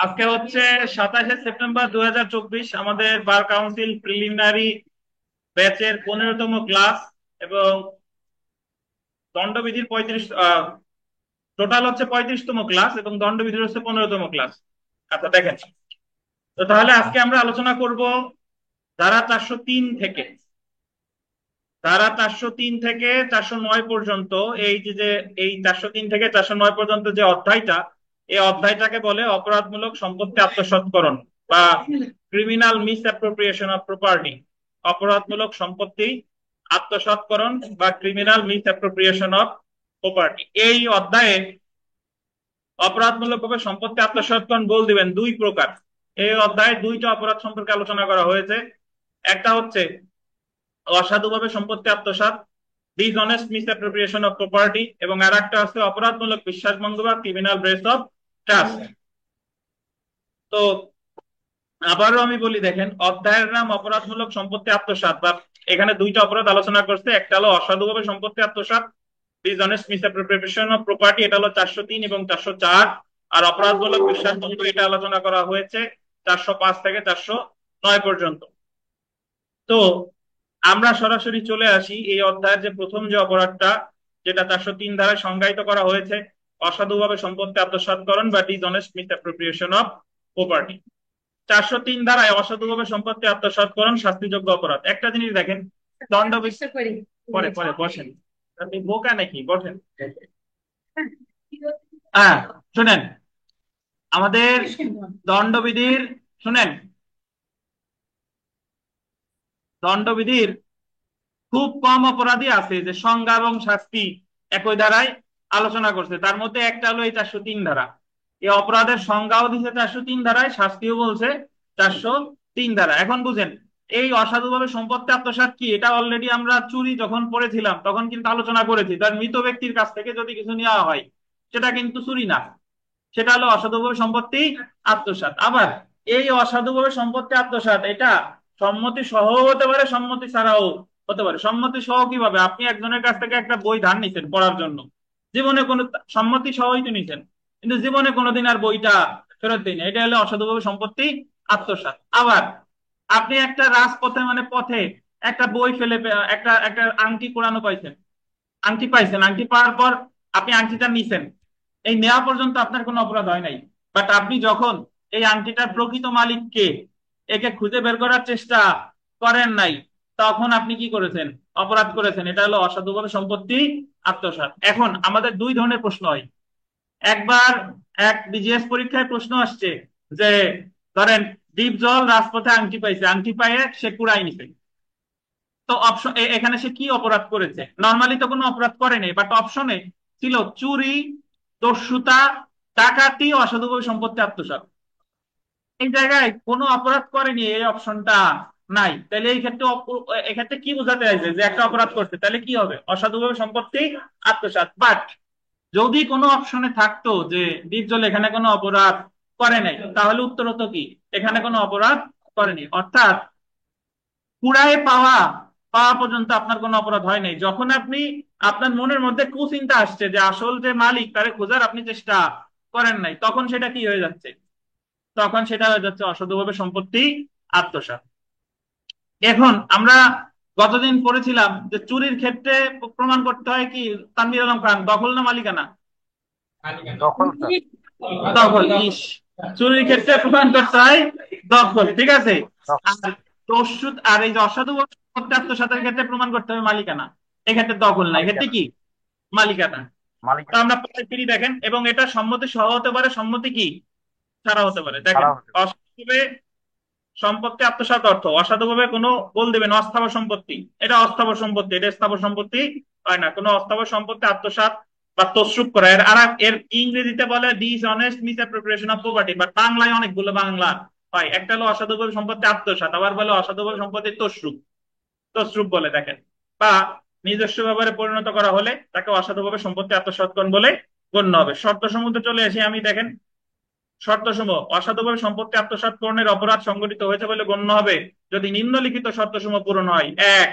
আজকে হচ্ছে 27শে সেপ্টেম্বর 2024। আমাদের বার কাউন্সিল প্রিলিমিনারি ব্যাচের 15তম ক্লাস এবং দণ্ডবিধির 35 টোটাল হচ্ছে 35তম ক্লাস এবং দণ্ডবিধির হচ্ছে 15তম ক্লাস। আচ্ছা দেখেন, তো তাহলে আজকে আমরা আলোচনা করব ধারা 403 থেকে ধারা 403 থেকে 409 পর্যন্ত। এই যে এই 403 থেকে 409 পর্যন্ত যে অধ্যায়টা, এই অধ্যায়টাকে বলে অপরাধমূলক সম্পত্তি আত্মসাৎকরণ বা criminal miss appropriation of property. অপরাধমূলক সম্পত্তি আত্মসাৎকরণ বা criminal miss appropriation of property. এই অধ্যায়ে অপরাধমূলকভাবে সম্পত্তি আত্মসাৎকরণ বল দিবেন দুই প্রকার। এই অধ্যায়ে দুইটা অপরাধ সম্পর্কে আলোচনা করা হয়েছে। একটা হচ্ছে অসাধুভাবে সম্পত্তি আত্মসাৎ, ডিসঅনেস্ট মিসঅ্যাপ্রোপ্রিয়েশন অফ প্রপার্টি, এবং আর একটা আছে অপরাধমূলক বিশ্বাসভঙ্গ বা ক্রিমিনাল ব্রেচ অফ ট্রাস্ট। তো আবারও আমি বলি, দেখেন অধ্যায়ের নাম অপরাধমূলক সম্পত্তি আত্মসাৎ, বা এখানে দুইটা অপরাধ আলোচনা করছে। একটা হলো অসাধুভাবে সম্পত্তি আত্মসাৎ, ডিসঅনেস্ট মিসঅ্যাপ্রোপ্রিয়েশন অফ প্রপার্টি, এটা হলো 403 এবং 404। আর অপরাধমূলক বিশ্বাসভঙ্গ এটা আলোচনা করা হয়েছে 405 থেকে 409 পর্যন্ত। তো আমরা সরাসরি চলে আসি এই অধ্যায়ের যে প্রথম যে অপরাধটা, যেটা 403 ধারায় সংজ্ঞায়িত করা হয়েছে, অসাধুভাবে সম্পত্তি আত্মসাৎকরণ বা ডিসঅনেস্ট মিসঅ্যাপ্রোপ্রিয়েশন অফ প্রপার্টি। 403 ধারায় অসাধুভাবে সম্পত্তি আত্মসাৎকরণ শাস্তিযোগ্য অপরাধ। একটা জিনিস দেখেন, দণ্ড পরে পরে বসেন, আপনি বোকা নাকি, বসেন। হ্যাঁ, শুনেন আমাদের দণ্ডবিধির, শুনেন দণ্ডবিধির খুব কম অপরাধী আছে যে সংজ্ঞা এবং শাস্তি একই ধারায় আলোচনা করছে। তার মধ্যে একটা হলো এই 403 ধারা। এই অপরাধের সংজ্ঞাও দিছে 403 ধারায়, শাস্তিও বলছে 403 ধারা। এখন বুঝেন, এই অসাধুভাবে সম্পত্তি আত্মসাৎ কি, এটা অলরেডি আমরা চুরি যখন পড়েছিলাম তখন কিন্তু আলোচনা করেছি। তার মৃত ব্যক্তির কাছ থেকে যদি কিছু নেওয়া হয় সেটা কিন্তু চুরি না, সেটা হলো অসাধুভাবে সম্পত্তি আত্মসাৎ। আবার এই অসাধুভাবে সম্পত্তি আত্মসাৎ এটা সম্মতি সহ হতে পারে, সম্মতি ছাড়াও হতে পারে। সম্মতি সহ কিভাবে? আপনি একজনের কাছ থেকে একটা বই ধার নিছেন পড়ার জন্য, জীবনে কোনো সম্মতি সহই তো নিছেন, কিন্তু জীবনে কোনোদিন আর বইটা ফেরত দিন, এটা হলো অসাধুভাবে সম্পত্তি আত্মসাৎ। আবার আপনি একটা রাজপথে মানে পথে একটা বই ফেলে একটা একটা আংটি কোরানো পাইছেন, আংটি পাইছেন, আংটি পাওয়ার পর আপনি আংটিটা নিছেন, এই নেওয়া পর্যন্ত আপনার কোনো অপরাধ হয় নাই। বাট আপনি যখন এই আংটিটার প্রকৃত মালিক কে, একে খুঁজে বের করার চেষ্টা করেন নাই, তখন আপনি কি করেছেন? অপরাধ করেছেন। এটা হলো অসাধুভাবে সম্পত্তি আত্মসাৎ। এখন আমাদের দুই ধরনের প্রশ্ন হয়। একবার এক বিজিএস পরীক্ষায় প্রশ্ন আসছে যে, ধরেন ডিপ জল রাজপথে আংটি পাইছে, আংটি পাইয়ে সে কুড়াই নিছে। তো অপশন এখানে সে কি অপরাধ করেছে? নর্মালি তো কোনো অপরাধ করেনি, বাট অপশনে ছিল চুরি, দস্যুতা, ডাকাতি, অসাধুভাবে সম্পত্তি আত্মসাৎ। এই জায়গায় কোনো অপরাধ করেনি, এই অপশনটা নাই। তাহলে এই ক্ষেত্রে এক্ষেত্রে কি বোঝাতে চাইছে? যে একটা অপরাধ করছে, তাহলে কি হবে? অসাধুভাবে সম্পত্তি আত্মসাৎ। বাট যদি কোনো অপশনে থাকতো যে ডিপজল এখানে কোনো অপরাধ করে নাই, তাহলে উত্তর হতো কি এখানে কোনো অপরাধ করেনি। অর্থাৎ কুড়ায় পাওয়া পাওয়া পর্যন্ত আপনার কোনো অপরাধ হয় নাই। যখন আপনি আপনার মনের মধ্যে কুচিন্তা আসছে যে আসল যে মালিক তারে খোঁজার আপনি চেষ্টা করেন নাই, তখন সেটা কি হয়ে যাচ্ছে? তখন সেটা হয়ে যাচ্ছে অসাধুভাবে সম্পত্তি আত্মসাৎ। এখন আমরা গতদিন পড়েছিলাম যে চুরির ক্ষেত্রে প্রমাণ করতে হয় কি, তানভীর আলম খান, দখল না মালিকানা? দখল স্যার। দখল। ইস, চুরির ক্ষেত্রে প্রমাণ করতে হয় দখল, ঠিক আছে। দখল। আর দস্যু আর এই যে অসাধু সম্পত্তি আত্মসাতের ক্ষেত্রে প্রমাণ করতে হবে মালিকানা। এক্ষেত্রে দখল না, এক্ষেত্রে মালিকানা। কি? মালিকানা। তো মালিকানা আমরা পরে ফিরি, দেখেন, এবং এটা সম্মতি সহ হতে পারে, সম্মতি কি ছাড়া হতে পারে। দেখেন, ছাড়া হতে পারে। অসাধুভাবে সম্পত্তি আত্মসাৎ অর্থ অসাধুভাবে কোনো বল দিবেন অস্থাবর সম্পত্তি, এটা অস্থাবর সম্পত্তি, এটা স্থাবর সম্পত্তি হয় না। কোনো অস্থাবর সম্পত্তি আত্মসাৎ বা তছরূপ করা, এর আর এর ইংরেজিতে বলে ডিসঅনেস্ট মিসঅ্যাপ্রোপ্রিয়েশন অফ প্রপার্টি, বাট বাংলায় অনেকগুলো বাংলা হয়। একটা হলো অসাধুভাবে সম্পত্তি আত্মসাৎ, আবার বলে অসাধুভাবে সম্পত্তি তছরূপ, তছরূপ বলে, দেখেন। বা নিজস্ব ব্যবহারে পরিণত করা হলে তাকে অসাধুভাবে সম্পত্তি আত্মসাৎকরণ বলে গণ্য হবে। শর্ত সমূহে চলে আসি আমি, দেখেন শর্তসমূহ। অসাধুভাবে সম্পত্তি আত্মসাৎকরণের অপরাধ সংঘটিত হয়েছে বলে গণ্য হবে যদি নিম্নলিখিত শর্তসমূহ পূরণ হয়। এক,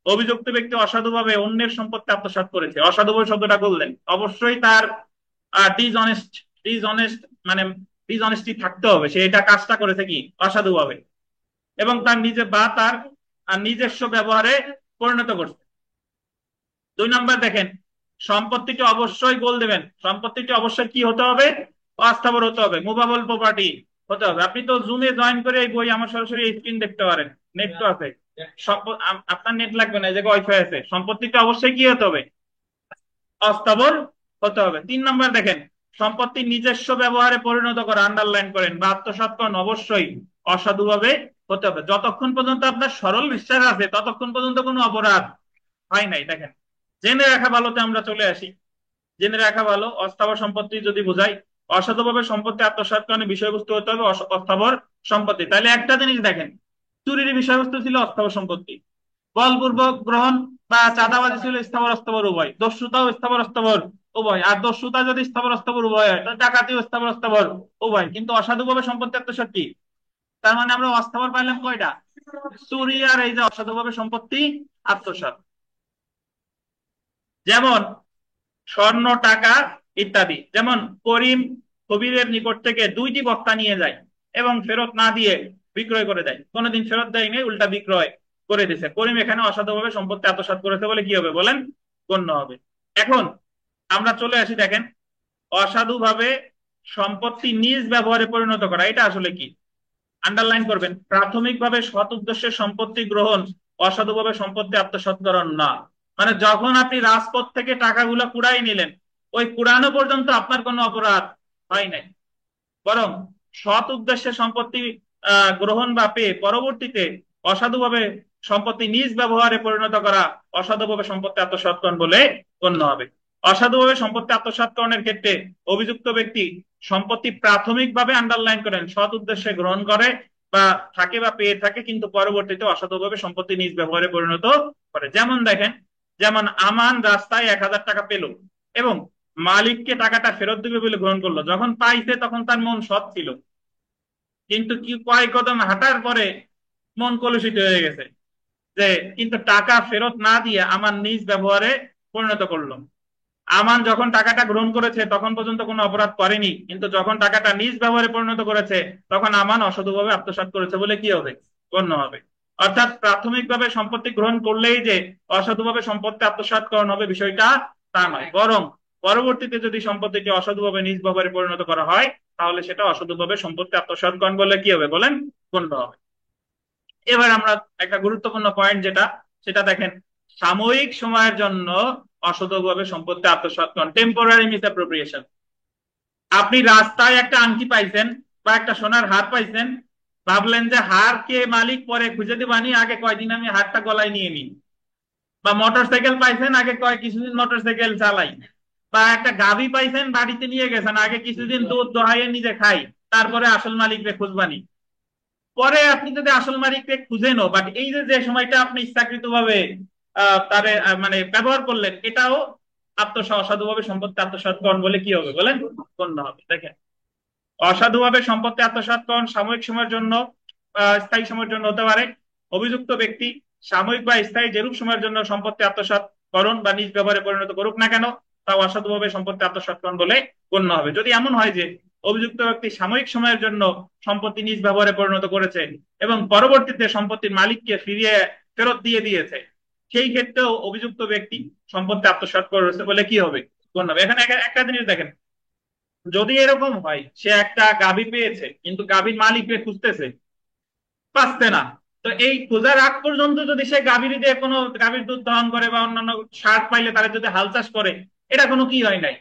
অভিযুক্ত ব্যক্তি অসাধুভাবে অন্যের সম্পত্তি আত্মসাৎ করেছে। অসাধুভাবে শব্দটা বললেন, অবশ্যই তার ডিসঅনেস্ট, ডিসঅনেস্ট মানে ডিসঅনেস্টি থাকতে হবে, সে এটা কাজটা করেছে কি অসাধুভাবে, এবং তার নিজে বা তার নিজস্ব ব্যবহারে পরিণত করছে। 2 নম্বর দেখেন, সম্পত্তিটি অবশ্যই গোল দেবেন, সম্পত্তিটি অবশ্যই কি হতে হবে, অস্থাবর হতে হবে, মুভেবল প্রপার্টি হতে হবে। আপনি তো জুমে জয়েন করে এই বই আমার সরাসরি স্ক্রিন দেখতে পারেন, নেট তো আছে। আপনার নেট লাগবে না, এই জায়গায় ওয়াইফাই আছে। সম্পত্তিটা অবশ্যই কি হতে হবে, অস্থাবর হতে হবে। 3 নম্বর দেখেন, সম্পত্তি নিজস্ব ব্যবহারে পরিণত করা, আন্ডারলাইন করেন বা আত্মসাৎ করেন, অবশ্যই অসাধুভাবে হতে হবে। যতক্ষণ পর্যন্ত আপনার সরল বিশ্বাস আছে ততক্ষণ পর্যন্ত কোনো অপরাধ হয় নাই। দেখেন, জেনে রাখা ভালোতে আমরা চলে আসি। জেনে রাখা ভালো, অস্থাবর সম্পত্তি যদি বোঝাই, অসাধুভাবে সম্পত্তি আত্মসাৎকরণের বিষয়বস্তু হতে হবে অস্থাবর সম্পত্তি। তাহলে একটা জিনিস দেখেন, চুরির বিষয়বস্তু ছিল অস্থাবর সম্পত্তি, বলপূর্বক গ্রহণ বা চাঁদাবাজি ছিল স্থাবর অস্থাবর উভয়, দস্যুতাও স্থাবর অস্থাবর উভয়। আর দস্যুতা যদি স্থাবর অস্থাবর উভয় হয়, তাহলে ডাকাতিও স্থাবর অস্থাবর উভয়। কিন্তু অসাধুভাবে সম্পত্তি আত্মসাৎ কি? তার মানে আমরা অস্থাবর পাইলাম কয়টা, চুরি আর এই যে অসাধুভাবে সম্পত্তি আত্মসাৎ। যেমন স্বর্ণ, টাকা ইত্যাদি। যেমন করিম কবিরের নিকট থেকে 2টি বস্তা নিয়ে যায় এবং ফেরত না দিয়ে বিক্রয় করে দেয়, কোনোদিন ফেরত দেয়নি, উল্টা বিক্রয় করে দিয়েছে। করিম এখানে অসাধুভাবে সম্পত্তি আত্মসাৎ করেছে বলে কি হবে বলেন, গণ্য হবে। এখন আমরা চলে আসি, দেখেন অসাধুভাবে সম্পত্তি নিজ ব্যবহারে পরিণত করা, এটা আসলে কি? আন্ডারলাইন করবেন, প্রাথমিকভাবে সৎ উদ্দেশ্যে সম্পত্তি গ্রহণ অসাধুভাবে সম্পত্তি আত্মসাৎকরণ না। মানে যখন আপনি রাজপথ থেকে টাকাগুলো কুড়াই নিলেন, ওই কুড়ানো পর্যন্ত আপনার কোনো অপরাধ হয় নাই, বরং সৎ উদ্দেশ্যে সম্পত্তি গ্রহণ বা পেয়ে পরবর্তীতে অসাধুভাবে সম্পত্তি নিজ ব্যবহারে পরিণত করা অসাধুভাবে সম্পত্তি আত্মসাৎকরণ বলে গণ্য হবে। অসাধুভাবে সম্পত্তি আত্মসাৎকরণের ক্ষেত্রে অভিযুক্ত ব্যক্তি সম্পত্তি প্রাথমিকভাবে, আন্ডারলাইন করেন, সৎ উদ্দেশ্যে গ্রহণ করে বা থাকে বা পেয়ে থাকে, কিন্তু পরবর্তীতে অসাধুভাবে সম্পত্তি নিজ ব্যবহারে পরিণত করে। যেমন দেখেন, যেমন আমান রাস্তায় 1,000 টাকা পেল এবং মালিককে টাকাটা ফেরত দিবে বলে গ্রহণ করলো। যখন পাইছে তখন তার মন সৎ ছিল, কিন্তু কি কয়েক কদম হাঁটার পরে মন কলুষিত হয়ে গেছে, যে কিন্তু টাকা ফেরত না দিয়ে আমার নিজ ব্যবহারে পরিণত করলো। আমান যখন টাকাটা গ্রহণ করেছে তখন পর্যন্ত কোনো অপরাধ করেনি, কিন্তু যখন টাকাটা নিজ ব্যবহারে পরিণত করেছে তখন আমান অসাধুভাবে আত্মসাৎ করেছে বলে কি হবে, গণ্য হবে। অর্থাৎ প্রাথমিকভাবে সম্পত্তি গ্রহণ করলেই যে অসাধুভাবে সম্পত্তি আত্মসাৎকরণ হবে বিষয়টা তা নয়, বরং পরবর্তীতে যদি সম্পত্তিটি অসাধুভাবে নিজ ব্যবহারে পরিণত করা হয় তাহলে সেটা অসাধুভাবে সম্পত্তি আত্মসাৎকরণ বলে কি হবে বলেন, গণ্য হবে। এবার আমরা একটা গুরুত্বপূর্ণ পয়েন্ট যেটা, সেটা দেখেন, সাময়িক সময়ের জন্য অসতর্কভাবে সম্পত্তি আত্মসাৎকরণ, টেম্পোরারি মিসঅ্যাপ্রোপ্রিয়েশন। আপনি রাস্তায় একটা আংটি পাইছেন বা একটা সোনার হার পাইছেন, ভাবলেন যে হার কে মালিক পরে খুঁজে দিবানি, আগে কয়দিন আমি হারটা গলায় নিয়ে নিই। বা মোটর সাইকেল পাইছেন, আগে কয় কিছুদিন মোটর সাইকেল চালাই। বা একটা গাভী পাইছেন, বাড়িতে নিয়ে গেছেন, আগে কিছুদিন দুধ দোহাইয়ে নিজে খাই, তারপরে আসল মালিককে খুঁজবানি। পরে আপনি যদি আসল মালিককে খুঁজেনও, বাট এই যে যে সময়টা আপনি ইচ্ছাকৃত ভাবে তারে মানে ব্যবহার করলেন, এটাও অসাধুভাবে সম্পত্তি আত্মসাৎকরণ বলে কি হবে বলেন, গণ্য হবে। দেখেন, অসাধুভাবে সম্পত্তি আত্মসাৎকরণ সাময়িক সময়ের জন্য, স্থায়ী সময়ের জন্য হতে পারে। অভিযুক্ত ব্যক্তি সাময়িক বা স্থায়ী যেরূপ সময়ের জন্য সম্পত্তি আত্মসাৎকরণ বা নিজ ব্যবহারে পরিণত করুক না কেন, তাও অসাধুভাবে সম্পত্তি আত্মসাৎকরণ বলে গণ্য হবে। যদি এমন হয় যে অভিযুক্ত ব্যক্তি সাময়িক সময়ের জন্য সম্পত্তি নিজ ব্যবহারে পরিণত করেছে এবং পরবর্তীতে সম্পত্তির মালিককে ফিরিয়ে ফেরত দিয়ে দিয়েছে, সেই ক্ষেত্রেও অভিযুক্ত ব্যক্তি সম্পত্তি আত্মসাৎ করেছে বলে কি হবে, গণ্য হবে। এখানে একটা জিনিস দেখেন, যদি এরকম হয় সে একটা গাভী পেয়েছে কিন্তু গাভীর মালিককে খুঁজতেছে, পাচ্ছে না, তো এই খোঁজার আগ পর্যন্ত যদি সে গাভীর দিয়ে কোনো গাভীর দুধ দহন করে বা অন্যান্য সার পাইলে তারা যদি হাল চাষ করে, এটা কোনো কি হয় নাই,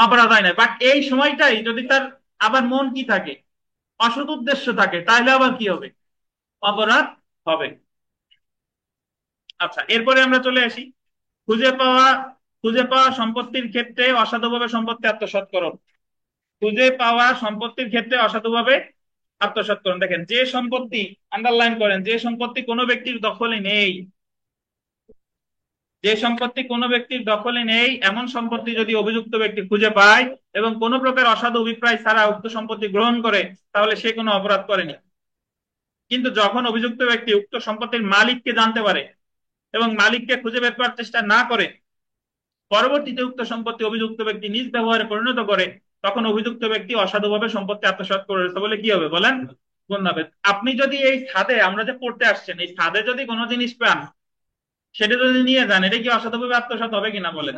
অপরাধ হয় নাই। বাট এই সময়টাই যদি তার আবার মন কি থাকে, অসৎ উদ্দেশ্য থাকে, তাহলে আবার কি হবে, অপরাধ হবে। আচ্ছা, এরপরে আমরা চলে আসি খুঁজে পাওয়া, খুঁজে পাওয়া সম্পত্তির ক্ষেত্রে অসাধুভাবে সম্পত্তি আত্মসাৎকরণ। খুঁজে পাওয়া সম্পত্তির ক্ষেত্রে অসাধুভাবে আত্মসাৎকরণ। দেখেন, যে সম্পত্তি, আন্ডারলাইন করেন, যে সম্পত্তি কোনো ব্যক্তির দখলে নেই, যে সম্পত্তি কোনো ব্যক্তির দখলে নেই এমন সম্পত্তি যদি অভিযুক্ত ব্যক্তি খুঁজে পায় এবং কোনো প্রকার অসাধু অভিপ্রায় ছাড়া উক্ত সম্পত্তি গ্রহণ করে, তাহলে সে কোনো অপরাধ করেনি। কিন্তু যখন অভিযুক্ত ব্যক্তি উক্ত সম্পত্তির মালিককে জানতে পারে এবং মালিককে খুঁজে বের করার চেষ্টা না করে, পরবর্তীতে উক্ত সম্পত্তি অভিযুক্ত ব্যক্তি নিজ ব্যবহারে পরিণত করে, তখন অভিযুক্ত ব্যক্তি অসাধুভাবে সম্পত্তি আত্মসাৎ করেছে বলে কি হবে বলেন, গণ্য হবে। আপনি যদি এই ছাদে, আমরা যে পড়তে আসছেন, এই ছাদে যদি কোনো জিনিস পান, সেটা যদি নিয়ে যান, এটা কি অসাধুভাবে আত্মসাৎ হবে কিনা বলেন?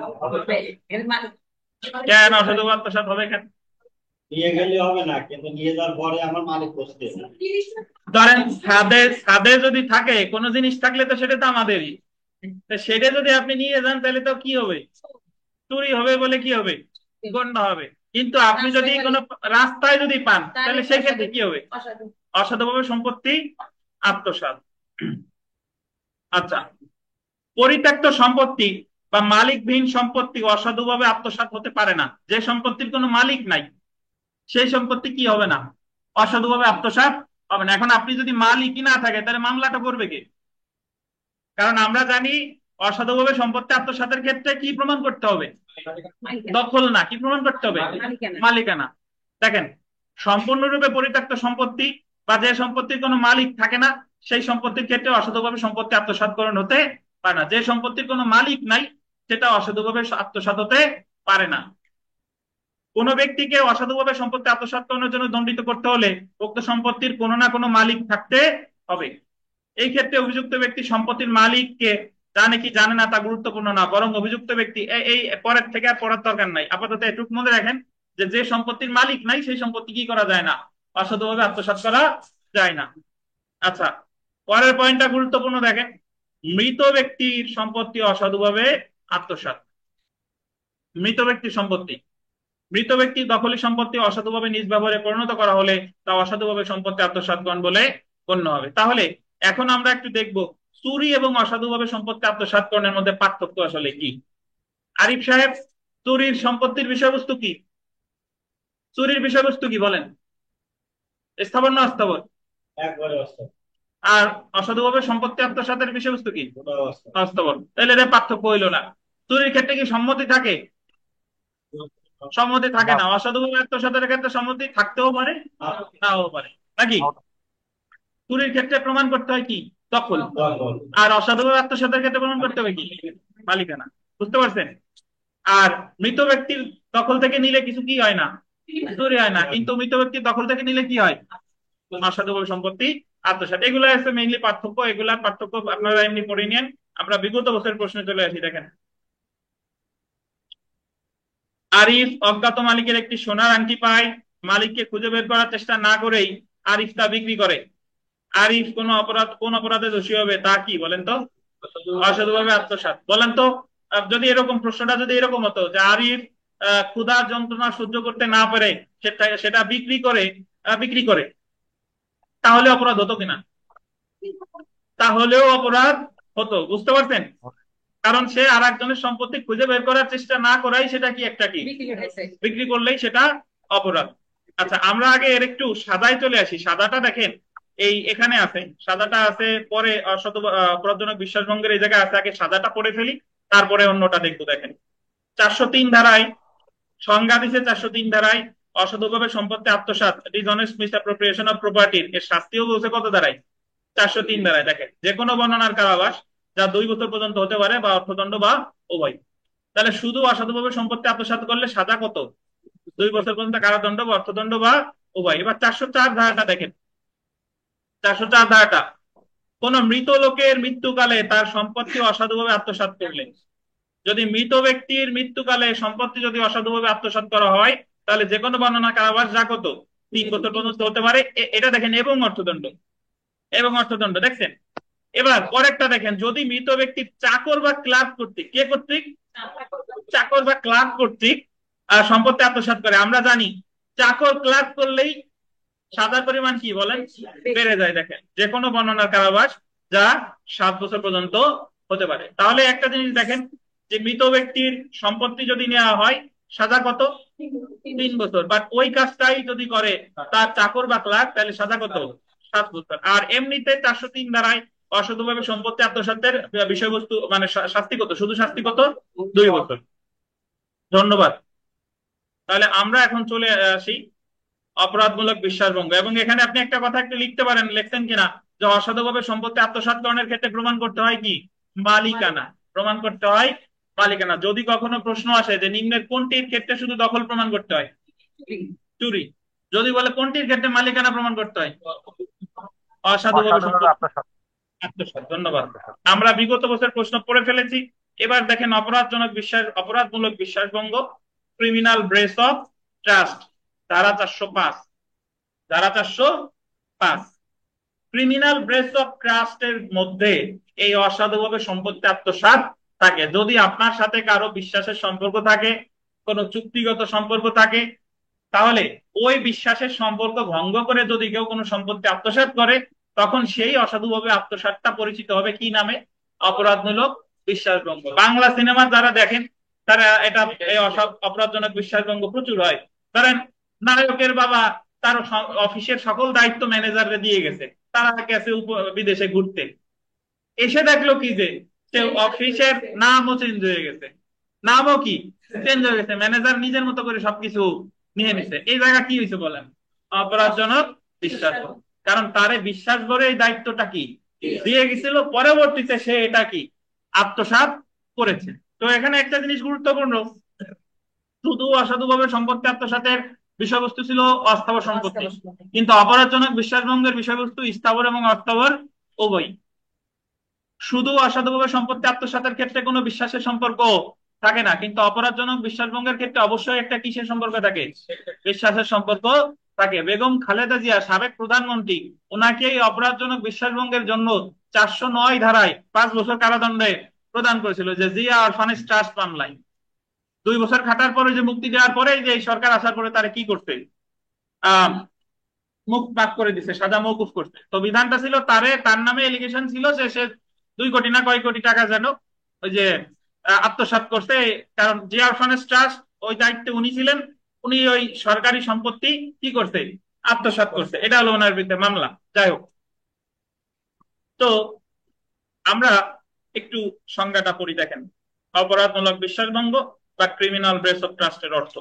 কেন অসাধুভাবে আত্মসাৎ হবে কেন? নিয়ে গেলে হবে না, কিন্তু নিয়ে যাওয়ার পরে আমার মালিক বসতে। ধরেন ছাদে, ছাদে যদি থাকে কোনো জিনিস থাকলে তো সেটা তো আমাদেরই, তো সেটা যদি আপনি নিয়ে যান তাহলে তো কি হবে, চুরি হবে বলে কি হবে, গণ্য হবে। কিন্তু আপনি যদি কোনো রাস্তায় যদি পান তাহলে সেক্ষেত্রে কি হবে, অসাধুভাবে সম্পত্তি আত্মসাৎ। আচ্ছা, পরিত্যক্ত সম্পত্তি বা মালিকবিহীন সম্পত্তি অসাধুভাবে আত্মসাৎ হতে পারে না। যে সম্পত্তির কোনো মালিক নাই সেই সম্পত্তি কি হবে না, অসাধুভাবে আত্মসাৎ হবে না। এখন আপনি যদি মালিকই না থাকে তাহলে মামলাটা করবে কে? কারণ আমরা জানি অসাধুভাবে সম্পত্তি আত্মসাতের ক্ষেত্রে কি প্রমাণ করতে হবে, দখল না, কি প্রমাণ করতে হবে, মালিকানা। দেখেন, সম্পূর্ণরূপে পরিত্যক্ত সম্পত্তি বা যে সম্পত্তির কোনো মালিক থাকে না, সেই সম্পত্তির ক্ষেত্রে অসাধুভাবে সম্পত্তি আত্মসাৎকরণ হতে পারে না। যে সম্পত্তির কোনো মালিক নাই সেটা অসাধুভাবে আত্মসাৎ হতে পারে না। কোন ব্যক্তিকে অসাধুভাবে সম্পত্তি আত্মসাৎ করানোর জন্য দণ্ডিত করতে হলে উক্ত সম্পত্তির কোনো না কোনো মালিক থাকতে হবে। এই ক্ষেত্রে অভিযুক্ত ব্যক্তি সম্পত্তির মালিককে জানে কি জানে না তা গুরুত্বপূর্ণ না, বরং অভিযুক্ত ব্যক্তি এই পরের থেকে আর পড়ার দরকার নাই, আপাতত এটুকু মনে রাখেন যে যে সম্পত্তির মালিক নাই সেই সম্পত্তি কি করা যায় না, অসাধুভাবে আত্মসাৎ করা যায় না। আচ্ছা, পরের পয়েন্টটা গুরুত্বপূর্ণ, দেখেন, মৃত ব্যক্তির সম্পত্তি অসাধুভাবে আত্মসাৎ। মৃত ব্যক্তির সম্পত্তি, মৃত ব্যক্তির দখলি সম্পত্তি অসাধুভাবে নিজ ব্যবহারে পরিণত করা হলে তা অসাধুভাবে সম্পত্তি আত্মসাৎকরণ বলে গণ্য হবে। তাহলে এখন আমরা একটু দেখব চুরি এবং অসাধুভাবে সম্পত্তি আত্মসাৎকরণের মধ্যে পার্থক্য আসলে কি। আরিফ সাহেব, চুরির সম্পত্তির বিষয়বস্তু কি, চুরির বিষয়বস্তু কি বলেন, স্থাবর না অস্থাবর? একবারে অস্ত। আর অসাধুভাবে সম্পত্তি আত্মসাতের বিষয়বস্তু কি, ওটাও অস্ত। অস্থাবর। তাহলে এর পার্থক্য হইলো না। চুরির ক্ষেত্রে কি সম্মতি থাকে, সম্মতি থাকে না। অসাধুভাবে আত্মসাতের ক্ষেত্রে সম্মতি থাকতেও পারে, নাও পারে, নাকি? চুরির ক্ষেত্রে প্রমাণ করতে হয় কি, দখল। দখল। আর অসাধুভাবে আত্মসাতের ক্ষেত্রে প্রমাণ করতে হবে কি, মালিকানা। বুঝতে পারছেন? আর মৃত ব্যক্তির দখল থেকে নিলে কিছু কি হয় না, চুরি হয় না। কিন্তু মৃত ব্যক্তির দখল থেকে নিলে কি হয়, অসাধুভাবে সম্পত্তি আত্মসাৎ। এগুলো আছে মেইনলি পার্থক্য, এগুলার পার্থক্য আপনারা এমনি পড়ে নিন। আমরা বিগত বছরের প্রশ্নে চলে আসি। দেখেন, আরিফ অজ্ঞাত মালিকের একটি সোনার আংটি পায়, মালিককে খুঁজে বের করার চেষ্টা না করেই আরিফ তা বিক্রি করে। আরিফ কোন অপরাধে দোষী হবে, তা কি বলেন তো, অসাধুভাবে আত্মসাৎ। বলেন তো, যদি এরকম প্রশ্নটা যদি এরকম হতো যে আরিফ ক্ষুধার যন্ত্রণা সহ্য করতে না পারে সেটা সেটা বিক্রি করে, তাহলে অপরাধ হতো কিনা, তাহলেও অপরাধ হতো। বুঝতে পারছেন? কারণ সে আর একজনের সম্পত্তি খুঁজে বের করার চেষ্টা না করাই সেটা কি, একটা কি, বিক্রি করলেই সেটা অপরাধ। আচ্ছা, আমরা আগে এর একটু সাদায় চলে আসি। সাদাটা দেখেন, এই এখানে আছে, সাদাটা আছে পরে অপরাধজনক বিশ্বাসভঙ্গের এই জায়গায় আছে। আগে সাদাটা পড়ে ফেলি, তারপরে অন্যটা দেখবো। দেখেন, 403 ধারায় সংজ্ঞা দিছে, 403 ধারায় অসাধুভাবে সম্পত্তি আত্মসাৎ, ডিসঅনেস্ট মিসঅ্যাপ্রোপ্রিয়েশন অফ প্রপার্টির এর শাস্তিও বলছে কত ধারায়, 403 ধারায়। দেখেন, যে কোনো বর্ণনার কারাবাস যা 2 বছর পর্যন্ত হতে পারে বা অর্থদণ্ড বা উভয়। তাহলে শুধু অসাধুভাবে সম্পত্তি আত্মসাৎ করলে সাজা কত, 2 বছর পর্যন্ত কারাদণ্ড বা অর্থদণ্ড বা উভয়। এবার 404 ধারাটা দেখেন, 404 ধারাটা, কোন মৃত লোকের মৃত্যুকালে তার সম্পত্তি অসাধুভাবে আত্মসাৎ করলে, যদি মৃত ব্যক্তির মৃত্যুকালে সম্পত্তি যদি অসাধুভাবে আত্মসাৎ করা হয় তাহলে যে কোনো বর্ণনা কারাবাস যা কত 3 বছর পর্যন্ত হতে পারে। এটা দেখেন, এবং অর্থদণ্ড, এবং অর্থদণ্ড দেখছেন। এবার পরেরটা দেখেন, যদি মৃত ব্যক্তির চাকর বা ক্লার্ক কর্তৃক, কে কর্তৃক, চাকর বা ক্লার্ক কর্তৃক সম্পত্তি আত্মসাৎ করে, আমরা জানি চাকর ক্লার্ক করলেই সাজার পরিমাণ কি বলেন, বেড়ে যায়। দেখেন, যে কোনো বর্ণনার কারাবাস যা 7 বছর পর্যন্ত হতে পারে। তাহলে একটা জিনিস দেখেন, যে মৃত ব্যক্তির সম্পত্তি যদি নেওয়া হয় সাজা কত, 3 বছর। বাট ওই কাজটাই যদি করে তার চাকর বা ক্লার্ক তাহলে সাজা কত, 7 বছর। আর এমনিতে 403 ধারায় অসাধুভাবে সম্পত্তি আত্মসাতের বিষয়বস্তু মানে শাস্তি কত, শুধু শাস্তি কত, 2 বছর। ধন্যবাদ। তাহলে আমরা এখন চলে আসি অপরাধমূলক বিশ্বাসভঙ্গ। এবং এখানে আপনি একটা কথা একটু লিখতে পারেন, লিখতেন কিনা, যে অসাধুভাবে সম্পত্তি আত্মসাৎকরণের ক্ষেত্রে প্রমাণ করতে হয় কি, মালিকানা, প্রমাণ করতে হয় মালিকানা। যদি কখনো প্রশ্ন আসে যে নিম্নের কোনটির ক্ষেত্রে শুধু দখল প্রমাণ করতে হয়, চুরি। যদি বলে কোনটির ক্ষেত্রে মালিকানা প্রমাণ করতে হয়? অসাধুভাবে অসাধুভাবে সম্পত্তি আত্মসাৎ। আত্মসাৎ। ধন্যবাদ। আত্মসাৎ। আমরা বিগত বছর প্রশ্ন পড়ে ফেলেছি। এবার দেখেন অপরাধমূলক বিশ্বাসভঙ্গ, ক্রিমিনাল ব্রেস অফ ট্রাস্ট, ধারা 405। ধারা 405, ক্রিমিনাল ব্রেস অফ ট্রাস্টের মধ্যে এই অসাধুভাবে সম্পত্তি আত্মসাৎ থাকে যদি আপনার সাথে কারো বিশ্বাসের সম্পর্ক থাকে, কোনো চুক্তিগত সম্পর্ক থাকে, তাহলে ওই বিশ্বাসের সম্পর্ক ভঙ্গ করে যদি কেউ কোনো সম্পত্তি আত্মসাৎ করে, তখন সেই অসাধুভাবে আত্মসাৎটা পরিচিত হবে কি নামে? অপরাধমূলক বিশ্বাসভঙ্গ। বাংলা সিনেমা যারা দেখেন তারা এটা, এই অপরাধজনক বিশ্বাসভঙ্গ প্রচুর হয়। ধরেন নায়কের বাবা তার অফিসের সকল দায়িত্ব ম্যানেজারকে দিয়ে গেছে, তারা গেছে বিদেশে ঘুরতে, এসে দেখলো কি যে সে অফিসের নামও চেঞ্জ হয়ে গেছে, নামও কি চেঞ্জ হয়ে গেছে, ম্যানেজার নিজের মতো করে সবকিছু নিয়ে নিছে। এই জায়গা কি হয়েছে বলেন? অপরাধজনক বিশ্বাস। কারণ তারে বিশ্বাস করে এই দায়িত্বটা কি দিয়ে গেছিল, পরবর্তীতে সে এটা কি আত্মসাৎ করেছে। তো এখানে একটা জিনিস গুরুত্বপূর্ণ, শুধু অসাধুভাবে সম্পত্তি আত্মসাতের বিষয়বস্তু ছিল অস্থাবর সম্পত্তি, কিন্তু অপরাধজনক বিশ্বাসভঙ্গের বিষয়বস্তু স্থাবর এবং অস্থাবর উভয়। শুধু অসাধুভাবে সম্পত্তি আত্মসাতের ক্ষেত্রে কোনো বিশ্বাসের সম্পর্ক থাকে না, কিন্তু অপরাধজনক বিশ্বাসভঙ্গের ক্ষেত্রে অবশ্যই একটা কিসের সম্পর্ক থাকে? বিশ্বাসের সম্পর্ক থাকে। বেগম খালেদা জিয়া সাবেক প্রধানমন্ত্রী, ওনাকে এই অপরাধজনক বিশ্বাসভঙ্গের জন্য 409 ধারায় 5 বছর কারাদণ্ডে প্রদান করেছিল, যে জিয়া অরফানেজ ট্রাস্ট মামলায়। 2 বছর খাটার পরে যে মুক্তি দেওয়ার পরে যে এই সরকার আসার পরে তারা কি করছে? আহ মুখ পাক করে দিছে, সাজা মওকুফ করছে। তো বিধানটা ছিল তার নামে এলিগেশন ছিল যে সে 2 কোটি না কয় কোটি টাকা যেন ওই যে আত্মসাৎ করছে। কারণ জিয়া অরফানেজ ট্রাস্ট ওই দায়িত্বে উনি ছিলেন, উনি ওই সরকারি সম্পত্তি কি করছে? আত্মসাৎ করছে। এটা হলো ওনার বিরুদ্ধে মামলা। যাই হোক, তো আমরা একটু সংজ্ঞাটা পড়ি, দেখেন। অপরাধমূলক বিশ্বাসভঙ্গ বা ক্রিমিনাল ব্রেস অফ ট্রাস্টের অর্থ: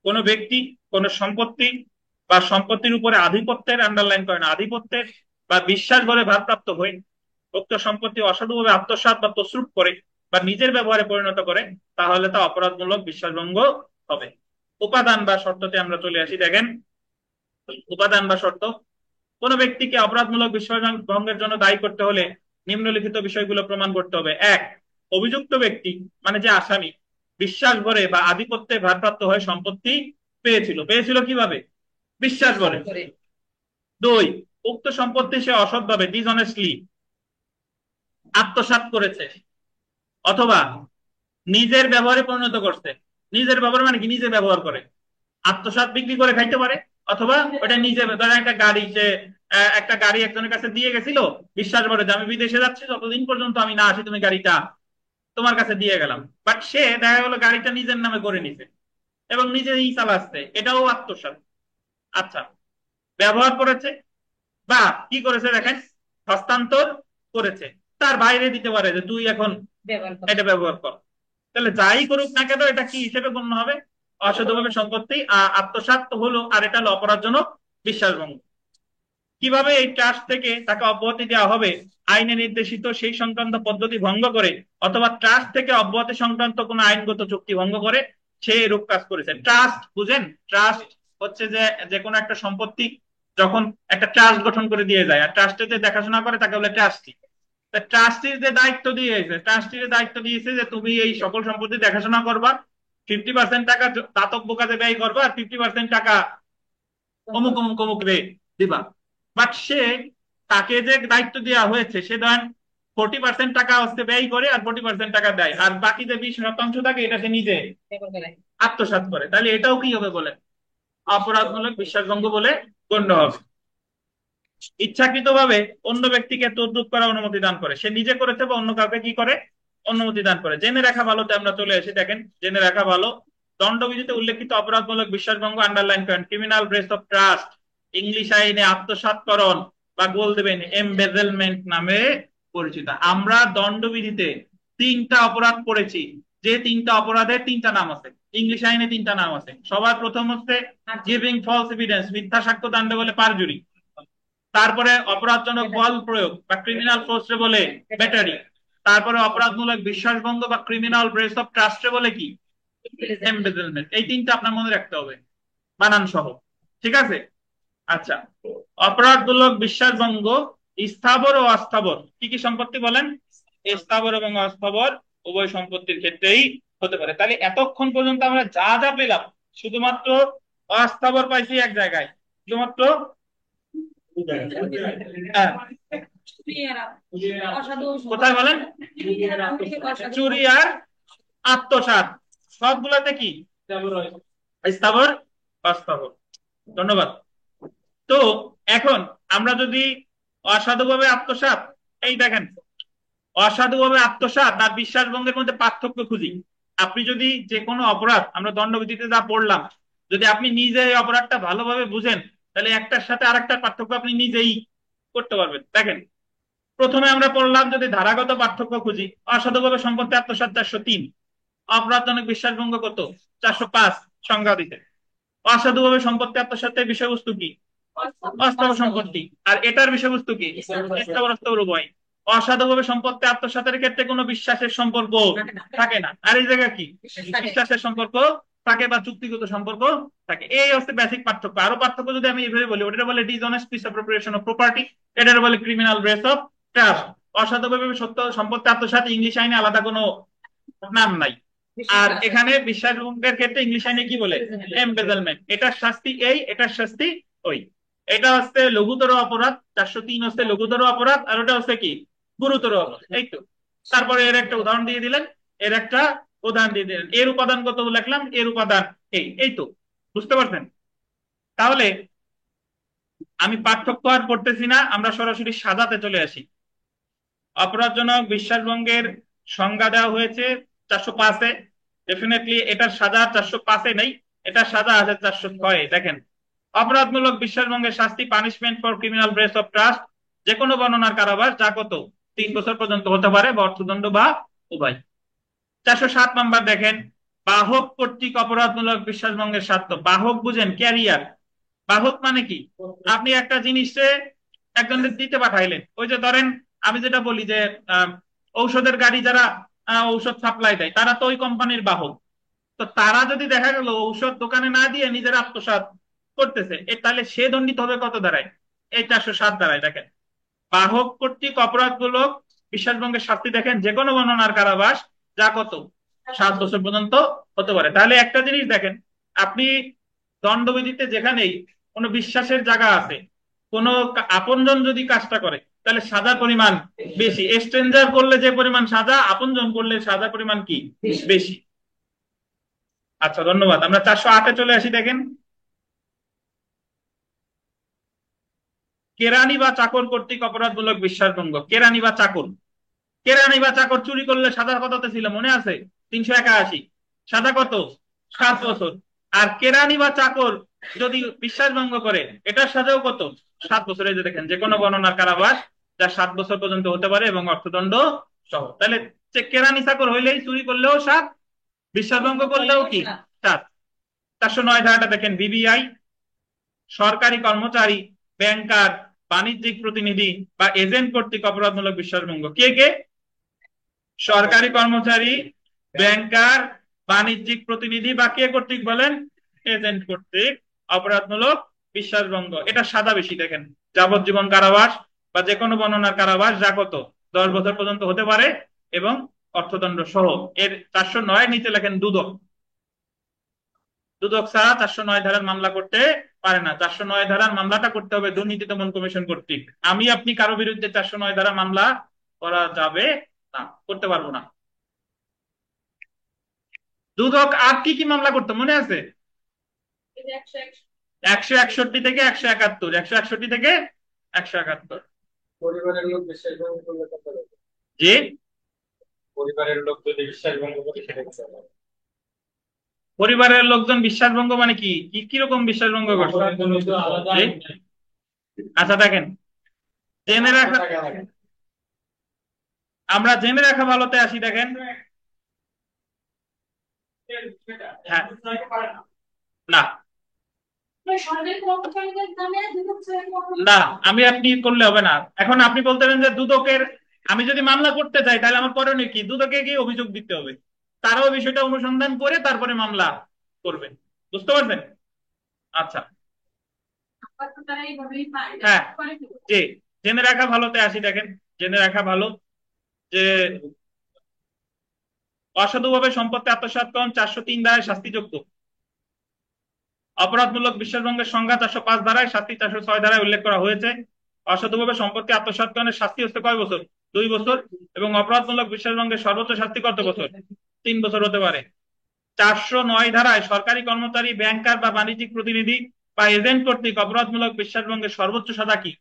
কোন ব্যক্তি কোন সম্পত্তি বা সম্পত্তির উপরে আধিপত্যের, আন্ডারলাইন করেন, আধিপত্যের বা বিশ্বাস বলে ভারপ্রাপ্ত হয়ে উক্ত সম্পত্তি অসাধুভাবে আত্মসাৎ বা তছরূপ করে বা নিজের ব্যবহারে পরিণত করে, তাহলে তা অপরাধমূলক বিশ্বাসভঙ্গ হবে। উপাদান বা শর্ততে আমরা চলে আসি। দেখেন, উপাদান বা শর্ত: কোন ব্যক্তিকে অপরাধমূলক বিশ্বাস ভঙ্গের জন্য দায়ী করতে হলে নিম্নলিখিত বিষয়গুলো প্রমাণ করতে হবে। এক, অভিযুক্ত ব্যক্তি মানে যে আসামি বিশ্বাস ভরে বা আধিপত্যে ভারপ্রাপ্ত হয়ে সম্পত্তি পেয়েছিল। পেয়েছিল কিভাবে? বিশ্বাস ভরে। দুই, উক্ত সম্পত্তি সে অসৎভাবে, ডিসঅনেস্টলি আত্মসাৎ করেছে অথবা নিজের ব্যবহারে পরিণত করছে। নিজের ব্যবহার মানে কি? নিজে ব্যবহার করে, আত্মসাৎ বিক্রি করে খাইতে পারে, অথবা ওটা নিজে, ধরেন একটা গাড়ি সে একটা গাড়ি একজনের কাছে দিয়ে গেছিল বিশ্বাস করে যে আমি বিদেশে যাচ্ছি, যতদিন পর্যন্ত আমি না আসি তুমি গাড়িটা তোমার কাছে দিয়ে গেলাম। বাট সে দেখা গেলো গাড়িটা নিজের নামে করে নিছে এবং নিজেই চালাচ্ছে, এটাও আত্মসাৎ। আচ্ছা, ব্যবহার করেছে বা কি করেছে দেখেন, হস্তান্তর করেছে, তার বাইরে দিতে পারে যে তুই এখন এটা ব্যবহার কর। তাহলে যাই করুক না কেন এটা কি হিসেবে গণ্য হবে? অসাধুভাবে সম্পত্তি আত্মসাৎ তো হলো, আর এটা হলো অপরাধজনক বিশ্বাসভঙ্গ। কিভাবে এই ট্রাস্ট থেকে তাকে অব্যাহতি দেওয়া হবে? আইনে নির্দেশিত সেই সংক্রান্ত পদ্ধতি ভঙ্গ করে অথবা ট্রাস্ট থেকে অব্যাহতি সংক্রান্ত কোনো আইনগত চুক্তি ভঙ্গ করে সে এরূপ কাজ করেছে। ট্রাস্ট বুঝেন? ট্রাস্ট হচ্ছে যে যে কোনো একটা সম্পত্তি যখন একটা ট্রাস্ট গঠন করে দিয়ে যায় আর ট্রাস্টে যে দেখাশোনা করে তাকে বলে ট্রাস্টি। ট্রাস্টির যে দায়িত্ব দিয়েছে, ট্রাস্টির দায়িত্ব দিয়েছে যে তুমি এই সকল সম্পত্তি দেখাশোনা করবা, 50% টাকা দাতব্য কাজে ব্যয় করবা আর 50% টাকা অমুক অমুক অমুক রে দিবা। বাট সে, তাকে যে দায়িত্ব দেওয়া হয়েছে সে ধরেন 40% টাকা হচ্ছে ব্যয় করে আর 40% টাকা দেয়, আর বাকি যে 20% থাকে এটা সে নিজে আত্মসাৎ করে। তাহলে এটাও কি হবে বলে? অপরাধমূলক বিশ্বাসভঙ্গ বলে গণ্য হবে। ইচ্ছাকৃতভাবে অন্য ব্যক্তিকে তদ্রুপ করার অনুমতি দান করে, সে নিজে করেছে বা অন্য কাউকে কি করে? অনুমতি দান করে। জেনে রাখা ভালোতে আমরা চলে আসি। দেখেন, জেনে রাখা ভালো, দণ্ডবিধিতে উল্লেখিত অপরাধমূলক বিশ্বাসভঙ্গ আন্ডারলাইন করেন, criminal breach of trust English আইনে আত্মসাৎকরণ বা গোল দেবেন এমবেজেলমেন্ট নামে পরিচিত। আমরা দণ্ডবিধিতে 3টা অপরাধ পড়েছি, যে 3টা অপরাধের 3টা নাম আছে, ইংলিশ আইনে 3টা নাম আছে। সবার প্রথম হচ্ছে গিভিং ফলস এভিডেন্স, মিথ্যা সাক্ষ্য দাণ্ড বলে পারজুরি। তারপরে অপরাধজনক বল প্রয়োগ বা ক্রিমিনাল ফোর্সে বলে ব্যাটারি। তারপরে অপরাধমূলক বিশ্বাসভঙ্গ বা ক্রিমিনাল ব্রেস অফ ট্রাস্টে বলে কি? এমবেজেলমেন্ট। এই 3টা আপনার মনে রাখতে হবে। বানান সহ। ঠিক আছে? আচ্ছা, অপরাধমূলক বিশ্বাসভঙ্গ স্থাবর ও অস্থাবর কি কি সম্পত্তি বলেন? স্থাবর এবং অস্থাবর উভয় সম্পত্তির ক্ষেত্রেই হতে পারে। তাহলে এতক্ষণ পর্যন্ত আমরা যা যা পেলাম, শুধুমাত্র অস্থাবর পাইছি এক জায়গায়, শুধুমাত্র হ্যাঁ, কোথায় বলেন? চুরি আর আত্মসাৎ, সবগুলাতে কি স্থাবর অস্থাবর। ধন্যবাদ। তো এখন আমরা যদি অসাধুভাবে আত্মসাৎ, এই দেখেন, অসাধুভাবে আত্মসাৎ আর বিশ্বাসভঙ্গের মধ্যে পার্থক্য খুঁজি। আপনি যদি যে কোনো অপরাধ, আমরা দণ্ডবিধিতে যা পড়লাম, যদি আপনি নিজে এই অপরাধটা ভালোভাবে বুঝেন, তাহলে একটার সাথে আরেকটার পার্থক্য আপনি নিজেই করতে পারবেন। দেখেন, প্রথমে আমরা পড়লাম যদি ধারাগত পার্থক্য খুঁজি, অসাধুভাবে সম্পত্তি আত্মসাৎ 403, অপরাধজনক বিশ্বাসভঙ্গ কত? 405 সংজ্ঞা দিতে। অসাধুভাবে সম্পত্তি আত্মসাতের বিষয়বস্তু কি? অস্থাবর সম্পত্তি। আর এটার বিষয়বস্তু কি? স্থাবর অস্থাবর উভয়। অসাধুভাবে সম্পত্তি আত্মসাতের ক্ষেত্রে কোনো বিশ্বাসের সম্পর্ক থাকে না, আর এই জায়গা কি বিশ্বাসের সম্পর্ক থাকে বা চুক্তিগত সম্পর্ক থাকে। এই হচ্ছে বেসিক পার্থক্য। আরো পার্থক্য যদি আমি এইভাবে বলি, ওটা বলে ডিসঅনেস্ট মিসঅ্যাপ্রোপ্রিয়েশন অফ প্রপার্টি, এটার বলে ক্রিমিনাল ব্রেস অফ ট্রাস্ট। অসাধুভাবে সত্য সম্পত্তি আত্মসাৎ ইংলিশ আইনে আলাদা কোনো নাম নাই। আর এখানে বিশ্বাসভঙ্গের ক্ষেত্রে ইংলিশ আইনে কি বলে? এমবেজলমেন্ট। এটার শাস্তি এই, এটার শাস্তি ওই। এটা হচ্ছে লঘুতর অপরাধ, 403 হচ্ছে লঘুতর অপরাধ, আর ওটা হচ্ছে কি গুরুতর অপরাধ। এই তো। তারপরে এর একটা উদাহরণ দিয়ে দিলেন, এর একটা উদাহরণ দিয়ে দিলেন, এর উপাদান কত লিখলাম, এর উপাদান এই। এই তো, বুঝতে পারছেন? তাহলে আমি পার্থক্য আর করতেছি না, আমরা সরাসরি সাজাতে চলে আসি। অপরাধজনক বিশ্বাসভঙ্গের সংজ্ঞা দেওয়া হয়েছে 405-এ। ডেফিনেটলি এটার সাজা 405-এ নেই, এটার সাজা আছে 406-এ। দেখেন, অপরাধমূলক বিশ্বাসভঙ্গের শাস্তি punishment for criminal breach of trust, যে কোনো বর্ণনার কারাবাস, যা কত 3 বছর পর্যন্ত হতে পারে, বা অর্থদণ্ড বা উভয়। 407 নাম্বার দেখেন, বাহক কর্তৃক অপরাধমূলক বিশ্বাসভঙ্গের স্বার্থ। বাহক বুঝেন? ক্যারিয়ার। বাহক মানে কি? আপনি একটা জিনিসে একজনের দিতে পাঠাইলেন, ওই যে ধরেন আমি যেটা বলি যে আহ, ঔষধের গাড়ি যারা ঔষধ সাপ্লাই দেয়, তারা তো ওই কোম্পানির বাহক। তো তারা যদি দেখা গেল ঔষধ দোকানে না দিয়ে নিজের আত্মসাৎ করতেছে, তাহলে সে দণ্ডিত হবে কত দ্বারায়? এই 407 দ্বারায়। দেখেন, বাহক কর্তৃক অপরাধমূলক বিশ্বাসভঙ্গের শাস্তি দেখেন, যে কোনো বর্ণনার কারাবাস, যা কত 7 বছর পর্যন্ত হতে পারে। তাহলে একটা জিনিস দেখেন, আপনি দণ্ডবিধিতে যেখানেই কোনো বিশ্বাসের জায়গা আছে, কোনো আপনজন যদি কাজটা করে, তাহলে সাজার পরিমাণ বেশি। এক্সচেঞ্জার করলে যে পরিমাণ সাজা, আপনজন করলে সাজার পরিমাণ কি বেশি। আচ্ছা, ধন্যবাদ। আমরা 408-এ চলে আসি। দেখেন, কেরানি বা চাকর কর্তৃক অপরাধমূলক বিশ্বাসভঙ্গ। কেরানি বা চাকর, কেরানি বা চাকর চুরি করলে সাজা কততে ছিল মনে আছে? 381। সাজা কত? 7 বছর। আর কেরানি বা চাকর যদি বিশ্বাস ভঙ্গ করে, এটার সাজাও কত? 7 বছর। এই যে দেখেন, যে কোনো গণনার কারাবাস, যা 7 বছর পর্যন্ত হতে পারে এবং অর্থদণ্ড সহ। তাহলে কেরানি চাকর হইলেই, চুরি করলেও 7, বিশ্বাস ভঙ্গ করলেও কি 7। 409 ধারাটা দেখেন, বিবিআই সরকারি কর্মচারী, ব্যাংকার, বাণিজ্যিক প্রতিনিধি বা এজেন্ট কর্তৃক অপরাধমূলক বিশ্বাসভঙ্গ। কে কে? সরকারি কর্মচারী, ব্যাংকার, বাণিজ্যিক প্রতিনিধি, বা কে কর্তৃক বলেন? এজেন্ট কর্তৃক অপরাধমূলক বিশ্বাসভঙ্গ। এটা সাদা বেশি। দেখেন, যাবজ্জীবন কারাবাস বা যে কোনো বর্ণনার কারাবাস, যা কত 10 বছর পর্যন্ত হতে পারে এবং অর্থদণ্ড সহ। এর 409 নিচে লেখেন দুদক। দুদক ছাড়া 409 ধারার মামলা করতে পারে না। 409 ধারার মামলাটা করতে হবে দুর্নীতি দমন কমিশন কর্তৃক। আমি আপনি কারো বিরুদ্ধে 409 ধারা মামলা করা যাবে না, করতে পারবো না। দুদক আর কি কি মামলা করতো মনে আছে? 161 থেকে 171, 161 থেকে 171। পরিবারের লোক বিশ্বাসভঙ্গ করলে কত হবে? জি, পরিবারের লোক যদি বিশ্বাসভঙ্গ করে সেটা কি হবে? পরিবারের লোকজন বিশ্বাসভঙ্গ মানে কি? কি কিরকম বিশ্বাসভঙ্গ করছে? অপরাধ জন্য তো আলাদা জি? আইন নাই। আচ্ছা দেখেন, জেনে রাখা, টাকা লাগে। আমরা জেনে রাখা ভালোতে আসি। দেখেন, হ্যাঁ, না না, আমি আপনি করলে হবে না। এখন আপনি বলতে পারেন যে দুদকের, আমি যদি মামলা করতে চাই, তাহলে আমার করণীয় কি? দুদকে গিয়ে অভিযোগ দিতে হবে, তারাও বিষয়টা অনুসন্ধান করে তারপরে মামলা করবে। বুঝতে পারছেন? আচ্ছা, হ্যাঁ, জি, জেনে রাখা ভালোতে আসি। দেখেন, জেনে রাখা ভালো যে অসাধুভাবে সম্পত্তি আত্মসাৎকরণ 403 ধারায় শাস্তিযোগ্য। অপরাধমূলক বিশ্বাসভঙ্গের সংজ্ঞা 405 ধারায়, শাস্তি 406 ধারায় উল্লেখ করা হয়েছে। অসাধুভাবে সম্পত্তি আত্মসাৎকরণের শাস্তি হচ্ছে কয় বছর? 2 বছর। এবং অপরাধমূলক বিশ্বাসভঙ্গের সর্বোচ্চ শাস্তি কত বছর? 3 বছর হতে পারে। 409 ধারায় সরকারি কর্মচারী, ব্যাংকার বা বাণিজ্যিক প্রতিনিধি বা এজেন্ট কর্তৃক অপরাধমূলক বিশ্বাসভঙ্গের সর্বোচ্চ সাজা কি?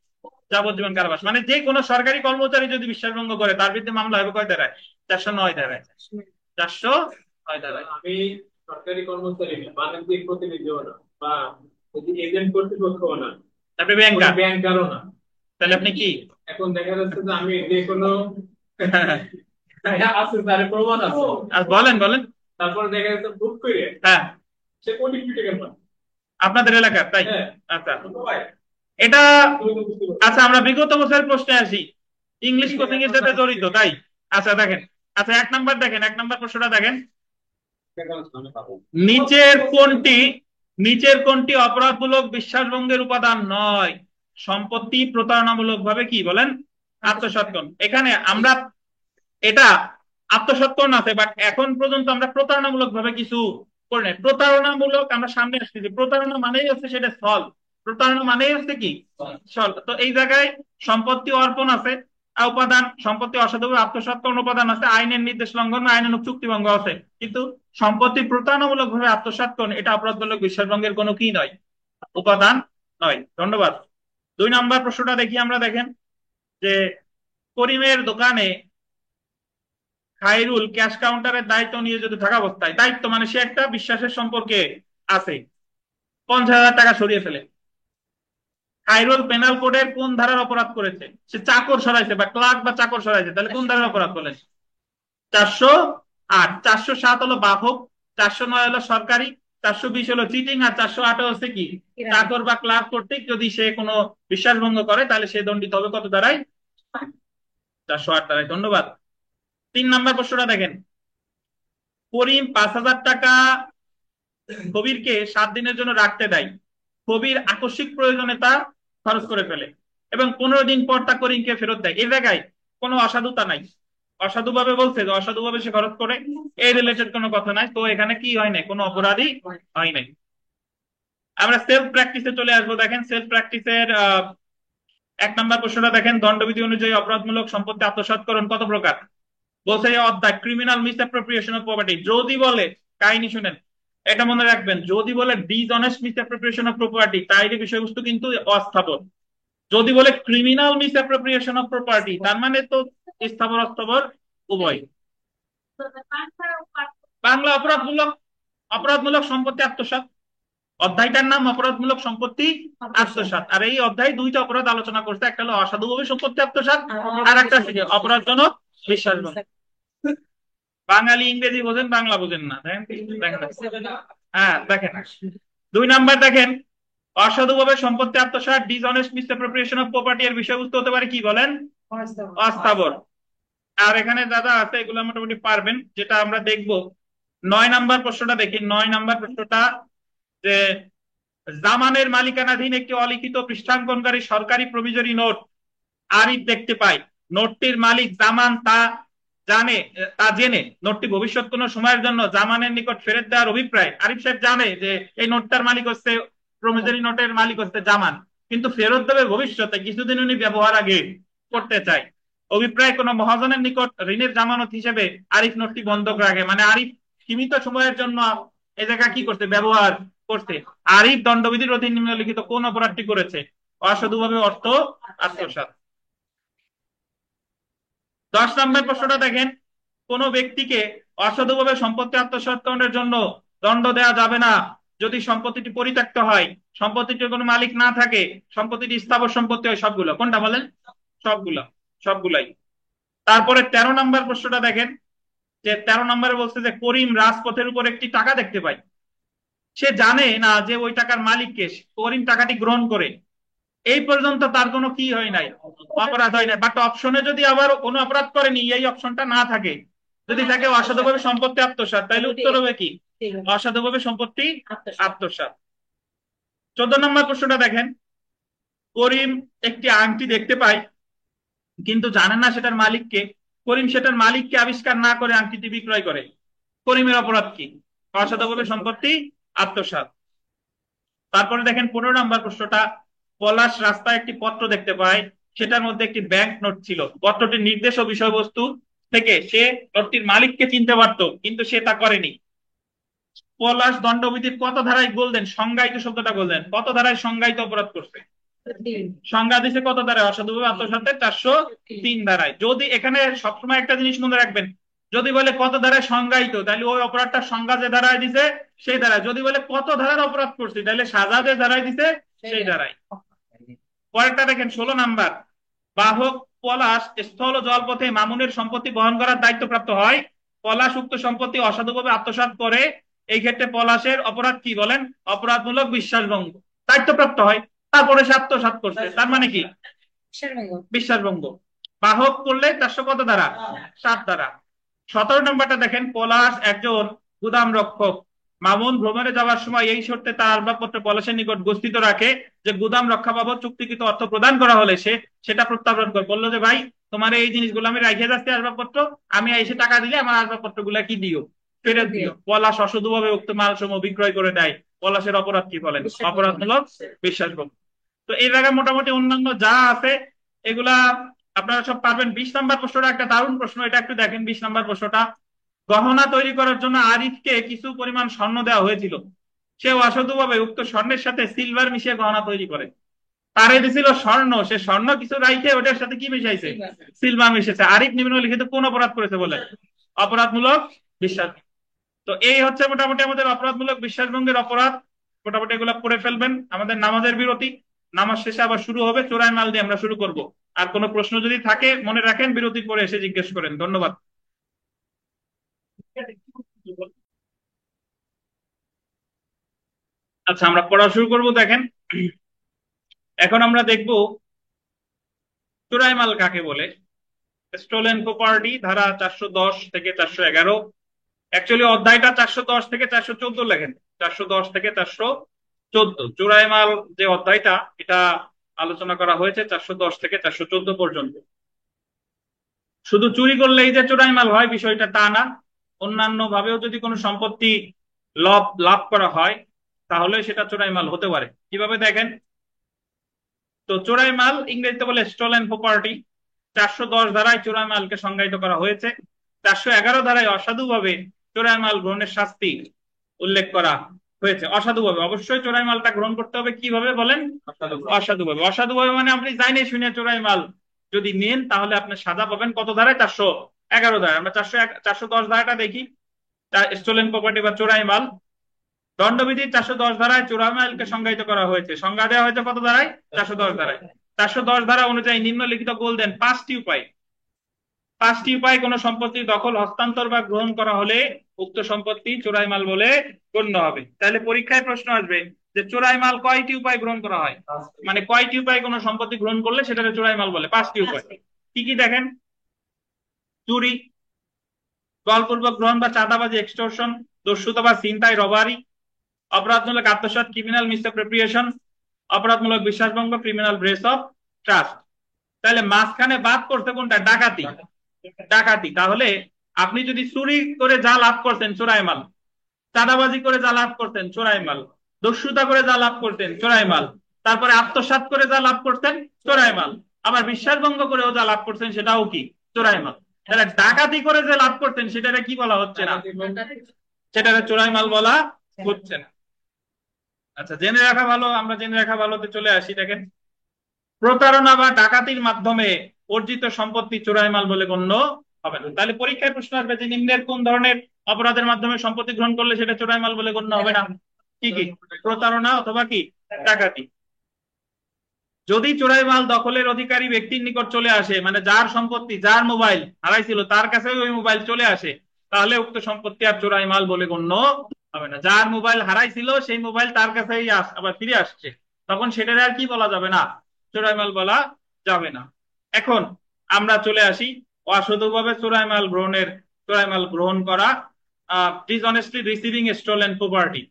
যাবজ্জীবন কারাবাস। মানে যে কোনো সরকারি কর্মচারী যদি বিশ্বাসভঙ্গ করে তার বিরুদ্ধে মামলা হবে কয় ধারায়? 409 ধারায়। 409 ধারায়। আমি সরকারি কর্মচারী না, বাণিজ্যিক প্রতিনিধিও না, বা এজেন্ট কর্তৃপক্ষও না, আপনি ব্যাংকার, ব্যাংকারও না। তাহলে আপনি কি? এখন দেখা যাচ্ছে যে আমি যে কোনো আছে, তার প্রমাণ আছে। আর বলেন বলেন। তারপরে দেখা যাচ্ছে ভুল করে হ্যাঁ, সে কোটি কোটি টাকা পায়। আপনাদের এলাকার, তাই? হ্যাঁ। আচ্ছা, এটা, আচ্ছা, আমরা বিগত বছরের প্রশ্নে আসি। ইংলিশ কোচিং এর সাথে জড়িত, তাই? আচ্ছা দেখেন, আচ্ছা 1 নাম্বার দেখেন, 1 নাম্বার প্রশ্নটা দেখেন। নিচের কোনটি নিচের কোনটি অপরাধমূলক বিশ্বাসভঙ্গের উপাদান নয়? সম্পত্তি প্রতারণামূলক ভাবে কি বলেন আত্মসাৎকরণ। এখানে আমরা এটা আত্মসাৎকরণ আছে, বাট এখন পর্যন্ত আমরা প্রতারণামূলক ভাবে কিছু করি নাই। প্রতারণামূলক আমরা সামনে আসতেছি। প্রতারণা মানেই হচ্ছে সেটা ছল। প্রতারণা মানেই হচ্ছে কি? ছল। তো এই জায়গায় সম্পত্তি অর্পণ আছে উপাদান, সম্পত্তি অসাধুভাবে আত্মসাৎকরণ উপাদান আছে, আইনের নির্দেশ লঙ্ঘন, আইনানুগ চুক্তিভঙ্গ আছে। কিন্তু সম্পত্তি প্রতারণামূলক ভাবে আত্মসাৎকরণ এটা অপরাধমূলক বিশ্বাসভঙ্গের কোনো কি নয়, উপাদান নয়। ধন্যবাদ। 2 নাম্বার প্রশ্নটা দেখি আমরা। দেখেন যে করিমের দোকানে খাইরুল ক্যাশ কাউন্টারের দায়িত্ব নিয়ে যদি থাকা অবস্থায়, দায়িত্ব মানে সে একটা বিশ্বাসের সম্পর্কে আছে, 50,000 টাকা সরিয়ে ফেলে। খাইরুল পেনাল কোডের কোন ধারার অপরাধ করেছে? সে চাকর সরাইছে বা ক্লার্ক বা চাকর সরাইছে, তাহলে কোন ধারার অপরাধ করলেন? 408। 407 হলো বাহক, 409 হলো সরকারি, 420 হলো চিটিং, আর 408 হচ্ছে কি? চাকর বা ক্লার্ক কর্তৃক যদি সে কোনো বিশ্বাসভঙ্গ করে তাহলে সে দণ্ডিত হবে কত ধারায়? 408 ধারায়। ধন্যবাদ। 3 নাম্বার প্রশ্নটা দেখেন। করিম 5,000 টাকা কবিরকে 7 দিনের জন্য রাখতে দেয়। কবির আকস্মিক প্রয়োজনে তা খরচ করে ফেলে এবং 15 দিন পর তা করিমকে ফেরত দেয়। এই জায়গায় কোনো অসাধুতা নাই। অসাধুভাবে বলছে যে অসাধুভাবে সে খরচ করে, এই রিলেটেড কোনো কথা নাই। তো এখানে কি হয় নাই? কোনো অপরাধী হয় নাই। আমরা সেলফ প্র্যাকটিসে চলে আসবো। দেখেন সেলফ প্র্যাকটিসের 1 নাম্বার প্রশ্নটা দেখেন। দণ্ডবিধি অনুযায়ী অপরাধমূলক সম্পত্তি আত্মসাৎকরণ কত প্রকার? বলছে এই অধ্যায় ক্রিমিনাল মিসঅ্যাপ্রোপ্রিয়েশন অফ প্রপার্টি। যদি বলে, কাহিনী শুনেন, এটা মনে রাখবেন, যদি বলে ডিসঅনেস্ট মিসঅ্যাপ্রোপ্রিয়েশন অফ প্রপার্টি তাইলে বিষয়বস্তু কিন্তু অস্থাবর। যদি বলে ক্রিমিনাল মিসঅ্যাপ্রোপ্রিয়েশন অফ প্রপার্টি তার মানে তো স্থাবর অস্থাবর উভয়। বাংলা অপরাধমূলক সম্পত্তি আত্মসাৎ। অধ্যায়টার নাম অপরাধমূলক সম্পত্তি আত্মসাৎ। আর এই অধ্যায় 2টা অপরাধ আলোচনা করছে, একটা হলো অসাধুভাবে সম্পত্তি আত্মসাৎ, আর একটা হচ্ছে অপরাধজনক বিশ্বাসভঙ্গ। বাঙালি ইংরেজি বোঝেন, বাংলা বোঝেন না। হ্যাঁ দেখেন 2 নাম্বার দেখেন। অসাধুভাবে সম্পত্তি আত্মসাৎ, ডিসঅনেস্ট মিসঅ্যাপ্রোপ্রিয়েশন অফ প্রপার্টি এর বিষয়বস্তু হতে পারে কি বলেন? অস্থাবর। আর এখানে দাদা আছে, এগুলো মোটামুটি পারবেন। যেটা আমরা দেখব 9 নাম্বার প্রশ্নটা দেখি। 9 নাম্বার প্রশ্নটা যে জামানের মালিকানাধীন একটি অলিখিত পৃষ্ঠাঙ্কনকারী সরকারি প্রভিজরি নোট আরিফ দেখতে পায়। নোটটির মালিক জামান জেনে নোটটি ভবিষ্যৎ কোন সময়ের জন্য জামানের নিকট ফেরত দেওয়ার অভিপ্রায়, আরিফ সাহেব জানে যে এই নোটটার মালিক হচ্ছে, প্রমিজরি নোটের মালিক হচ্ছে জামান, কিন্তু ফেরত দেবে ভবিষ্যতে, কিছুদিন উনি ব্যবহার আগে করতে চায়। অভিপ্রায় কোন মহাজনের নিকট ঋণের জামানত হিসেবে আরিফ নোটটি বন্ধক রাখে। মানে আরিফ সীমিত সময়ের জন্য এই জায়গা কি করতে, ব্যবহার করতে। আরিফ দণ্ডবিধির অধীন নিম্নলিখিত কোন অপরাধটি করেছে? অসাধুভাবে অর্থ আত্মসাৎ। 10 নাম্বার প্রশ্নটা দেখেন। কোন ব্যক্তিকে অসাধুভাবে সম্পত্তি আত্মসাৎকরণের জন্য দণ্ড দেওয়া যাবে না যদি সম্পত্তিটি পরিত্যক্ত হয়, সম্পত্তিটির কোনো মালিক না থাকে, সম্পত্তিটি স্থাবর সম্পত্তি হয়। সবগুলো কোনটা বলেন? সবগুলাই। তারপরে 13 নাম্বার প্রশ্নটা দেখেন। যে 13 নম্বরে বলছে যে করিম রাজপথের উপর একটি টাকা দেখতে পায়। সে জানে না যে ওই টাকার মালিককে। করিম টাকাটি গ্রহণ করে। এই পর্যন্ত তার কোনো কি হয় নাই, অপরাধ হয় নাই। বাট অপশনে যদি আবার কোনো অপরাধ করেনি এই অপশনটা না থাকে, যদি থাকে অসাধুভাবে সম্পত্তি আত্মসাৎ, তাহলে উত্তর হবে কি? অসাধুভাবে সম্পত্তি আত্মসাৎ। 14 নম্বর প্রশ্নটা দেখেন, করিম একটি আংটি দেখতে পায় কিন্তু জানে না সেটার মালিককে। করিম সেটার মালিককে আবিষ্কার না করে আংটিটি বিক্রয় করে। করিমের অপরাধ কি? অসাধুভাবে সম্পত্তি আত্মসাৎ। তারপরে দেখেন 15 নম্বর প্রশ্নটা, পলাশ রাস্তায় একটি পত্র দেখতে পায়, সেটার মধ্যে একটি ব্যাংক নোট ছিল। পত্রটির নির্দেশ ও বিষয়বস্তু থেকে সে নোটটির মালিককে চিনতে পারত, কিন্তু সে তা করেনি। পলাশ দণ্ডবিধির কত ধারায় বললেন, সংজ্ঞায়িত শব্দটা বললেন, কত ধারায় সংজ্ঞায়িত অপরাধ করছে? সংজ্ঞা দিছে কত ধারায়? অসাধুভাবে আত্মসাতের 403 ধারায়। যদি এখানে সবসময় একটা জিনিস মনে রাখবেন, যদি বলে কত ধারায় সংজ্ঞায়িত, তাহলে ওই অপরাধটা সংজ্ঞা যে ধারায় দিছে সেই ধারায়। যদি বলে কত ধারার অপরাধ করছে, তাহলে সাজা যে ধারায় দিছে সেই ধারায়। পরেরটা দেখেন 16 নম্বর, বাহক পলাশ স্থল ও জলপথে মামুনের সম্পত্তি বহন করার দায়িত্বপ্রাপ্ত হয়। পলাশ উক্ত সম্পত্তি অসাধুভাবে আত্মসাৎ করে, এই ক্ষেত্রে পলাশের অপরাধ কি বলেন? অপরাধমূলক বিশ্বাসভঙ্গ। দায়িত্বপ্রাপ্ত হয়, তারপরে সে আত্মসাৎ করছে, তার মানে কি? বিশ্বাসভঙ্গ। বাহক করলে 400 কত ধারা? 7 ধারা। 17 নম্বরটা দেখেন, পলাশ একজন গুদাম রক্ষক। মামুন ভ্রমণে যাওয়ার সময় এই শর্তে তার আসবাবপত্র পলাশের নিকট গচ্ছিত রাখে যে গুদাম রক্ষা বাবদ চুক্তিকৃত অর্থ প্রদান করা হলে সে সেটা প্রত্যাবর্তন করে। বললো যে ভাই, তোমার এই জিনিসগুলো আমি রাখে যাচ্ছি আসবাবপত্র, আমি এসে টাকা দিলে আমার আসবাবপত্র গুলা কি দিও, ফেরত দিও। পলাশ অসাধুভাবে উক্ত মালসমূহ বিক্রয় করে দেয়। পলাশের অপরাধ কি বলেন? অপরাধমূলক বিশ্বাসভঙ্গ। তো এই জায়গায় মোটামুটি অন্যান্য যা আছে এগুলা আপনারা সব পারবেন। 20 নম্বর প্রশ্নটা একটা দারুণ প্রশ্ন, এটা একটু দেখেন। 20 নম্বর প্রশ্নটা, গহনা তৈরি করার জন্য আরিফকে কিছু পরিমাণ স্বর্ণ দেওয়া হয়েছিল। সে অসাধুভাবে উক্ত স্বর্ণের সাথে সিলভার মিশিয়ে গহনা তৈরি করে। তারে দিছিল স্বর্ণ, সে স্বর্ণ কিছু রাইখে ওটার সাথে কি মিশাইছে? সিলভার মিশিয়েছে। আরিফ নিম্নলিখিত কোন অপরাধ করেছে বলে? অপরাধমূলক বিশ্বাস। তো এই হচ্ছে মোটামুটি আমাদের অপরাধমূলক বিশ্বাসভঙ্গের অপরাধ। মোটামুটি এগুলো পড়ে ফেলবেন। আমাদের নামাজের বিরতি, নামাজ শেষে আবার শুরু হবে। চোরাই মাল দিয়ে আমরা শুরু করব। আর কোনো প্রশ্ন যদি থাকে মনে রাখেন, বিরতির পরে এসে জিজ্ঞেস করেন। ধন্যবাদ। আচ্ছা, আমরা পড়া শুরু করব। দেখেন, এখন আমরা দেখব চোরাই মাল কাকে বলে। স্টোলেন প্রপার্টি ধারা 410 থেকে 411। অ্যাকচুয়ালি অধ্যায়টা 410 থেকে 414 লেখেন। 410 থেকে 414 চোরাই মাল যে অধ্যায়টা, এটা আলোচনা করা হয়েছে 410 থেকে 414 পর্যন্ত। শুধু চুরি করলেই যে চোরাই মাল হয় বিষয়টা তা না। অন্যান্য ভাবেও যদি কোনো সম্পত্তি লাভ লাভ করা হয় তাহলে সেটা চোরাই মাল হতে পারে। কিভাবে দেখেন তো, চোরাই মাল ইংরেজিতে বলে স্টোলেন প্রপার্টি। 410 ধারায় চোরাই মালকে সংজ্ঞায়িত করা হয়েছে। 411 ধারায় অসাধুভাবে চোরাই মাল গ্রহণের শাস্তি উল্লেখ করা হয়েছে। অসাধুভাবে, অবশ্যই চোরাই মালটা গ্রহণ করতে হবে কিভাবে বলেন? অসাধুভাবে। অসাধুভাবে মানে আপনি জাইনে শুনে চোরাই মাল যদি নেন তাহলে আপনি সাজা পাবেন কত ধারায়? 411 ধারায়। আমরা 410 ধারাটা দেখি। স্টোলেন প্রপার্টি বা চোরাই মাল দণ্ডবিধি 410 ধারায় চোরাই মালকে সংজ্ঞায়িত করা হয়েছে। সংজ্ঞা দেওয়া হয়েছে কত ধারায়? 410 ধারায়। 410 ধারা অনুযায়ী নিম্নলিখিত বলতেন 5টি উপায় কোনো সম্পত্তির দখল, হস্তান্তর বা গ্রহণ করা হলে উক্ত সম্পত্তি চোরাই মাল বলে গণ্য হবে। তাহলে পরীক্ষায় প্রশ্ন আসবে যে চোরাই মাল কয়টি উপায় গ্রহণ করা হয়, মানে কয়টি উপায় কোনো সম্পত্তি গ্রহণ করলে সেটাকে চোরাই মাল বলে? 5টি উপায়। কি কি দেখেন? চুরি, বলপূর্বক গ্রহণ বা চাঁদাবাজি এক্সটর্শন, দস্যুতা বা ছিনতাই রবারি, অপরাধমূলক আত্মসাৎ ক্রিমিনাল মিসঅ্যাপ্রোপ্রিয়েশন, অপরাধমূলক বিশ্বাসভঙ্গ ক্রিমিনাল ব্রেস অফ ট্রাস্ট। তাহলে মাঝখানে বাদ করতে কোনটা? ডাকাতি। ডাকাতি। তাহলে আপনি যদি চুরি করে যা লাভ করতেন চোরাই মাল, চাঁদাবাজি করে যা লাভ করতেন চোরাই মাল, দস্যুতা করে যা লাভ করতেন চোরাই মাল, তারপরে আত্মসাৎ করে যা লাভ করতেন চোরাই মাল, আবার বিশ্বাসভঙ্গ করেও যা লাভ করতেন সেটাও কি? চোরাই মাল। তাহলে ডাকাতি করে যে লাভ করতেন সেটারে কি বলা হচ্ছে না? সেটারে চোরাই মাল বলা হচ্ছে না। আচ্ছা, জেনে রাখা ভালো। আমরা জেনে রাখা ভালোতে চলে আসি। দেখেন, প্রতারণা বা ডাকাতির মাধ্যমে অর্জিত সম্পত্তি চোরাই মাল বলে গণ্য হবে না। তাহলে পরীক্ষায় প্রশ্ন আসবে যে নিম্নের কোন ধরনের অপরাধের মাধ্যমে সম্পত্তি গ্রহণ করলে সেটা চোরাই মাল বলে গণ্য হবে না? কি কি? প্রতারণা অথবা কি? ডাকাতি। যদি চোরাই মাল দখলের অধিকারী ব্যক্তির নিকট চলে আসে, মানে যার সম্পত্তি, যার মোবাইল হারাইছিল তার কাছে ওই মোবাইল চলে আসে, তাহলে উক্ত সম্পত্তি আর চোরাই মাল বলে গণ্য হবে না। যার মোবাইল হারাইছিল সেই মোবাইল তার কাছেই আবার ফিরে আসছে, তখন সেটার আর কি বলা যাবে না? চোরাই মাল বলা যাবে না। এখন আমরা চলে আসি অসাধুভাবে চোরাই মাল গ্রহণ করা, ডিসঅনেস্টলি রিসিভিং স্টোলেন প্রপার্টি।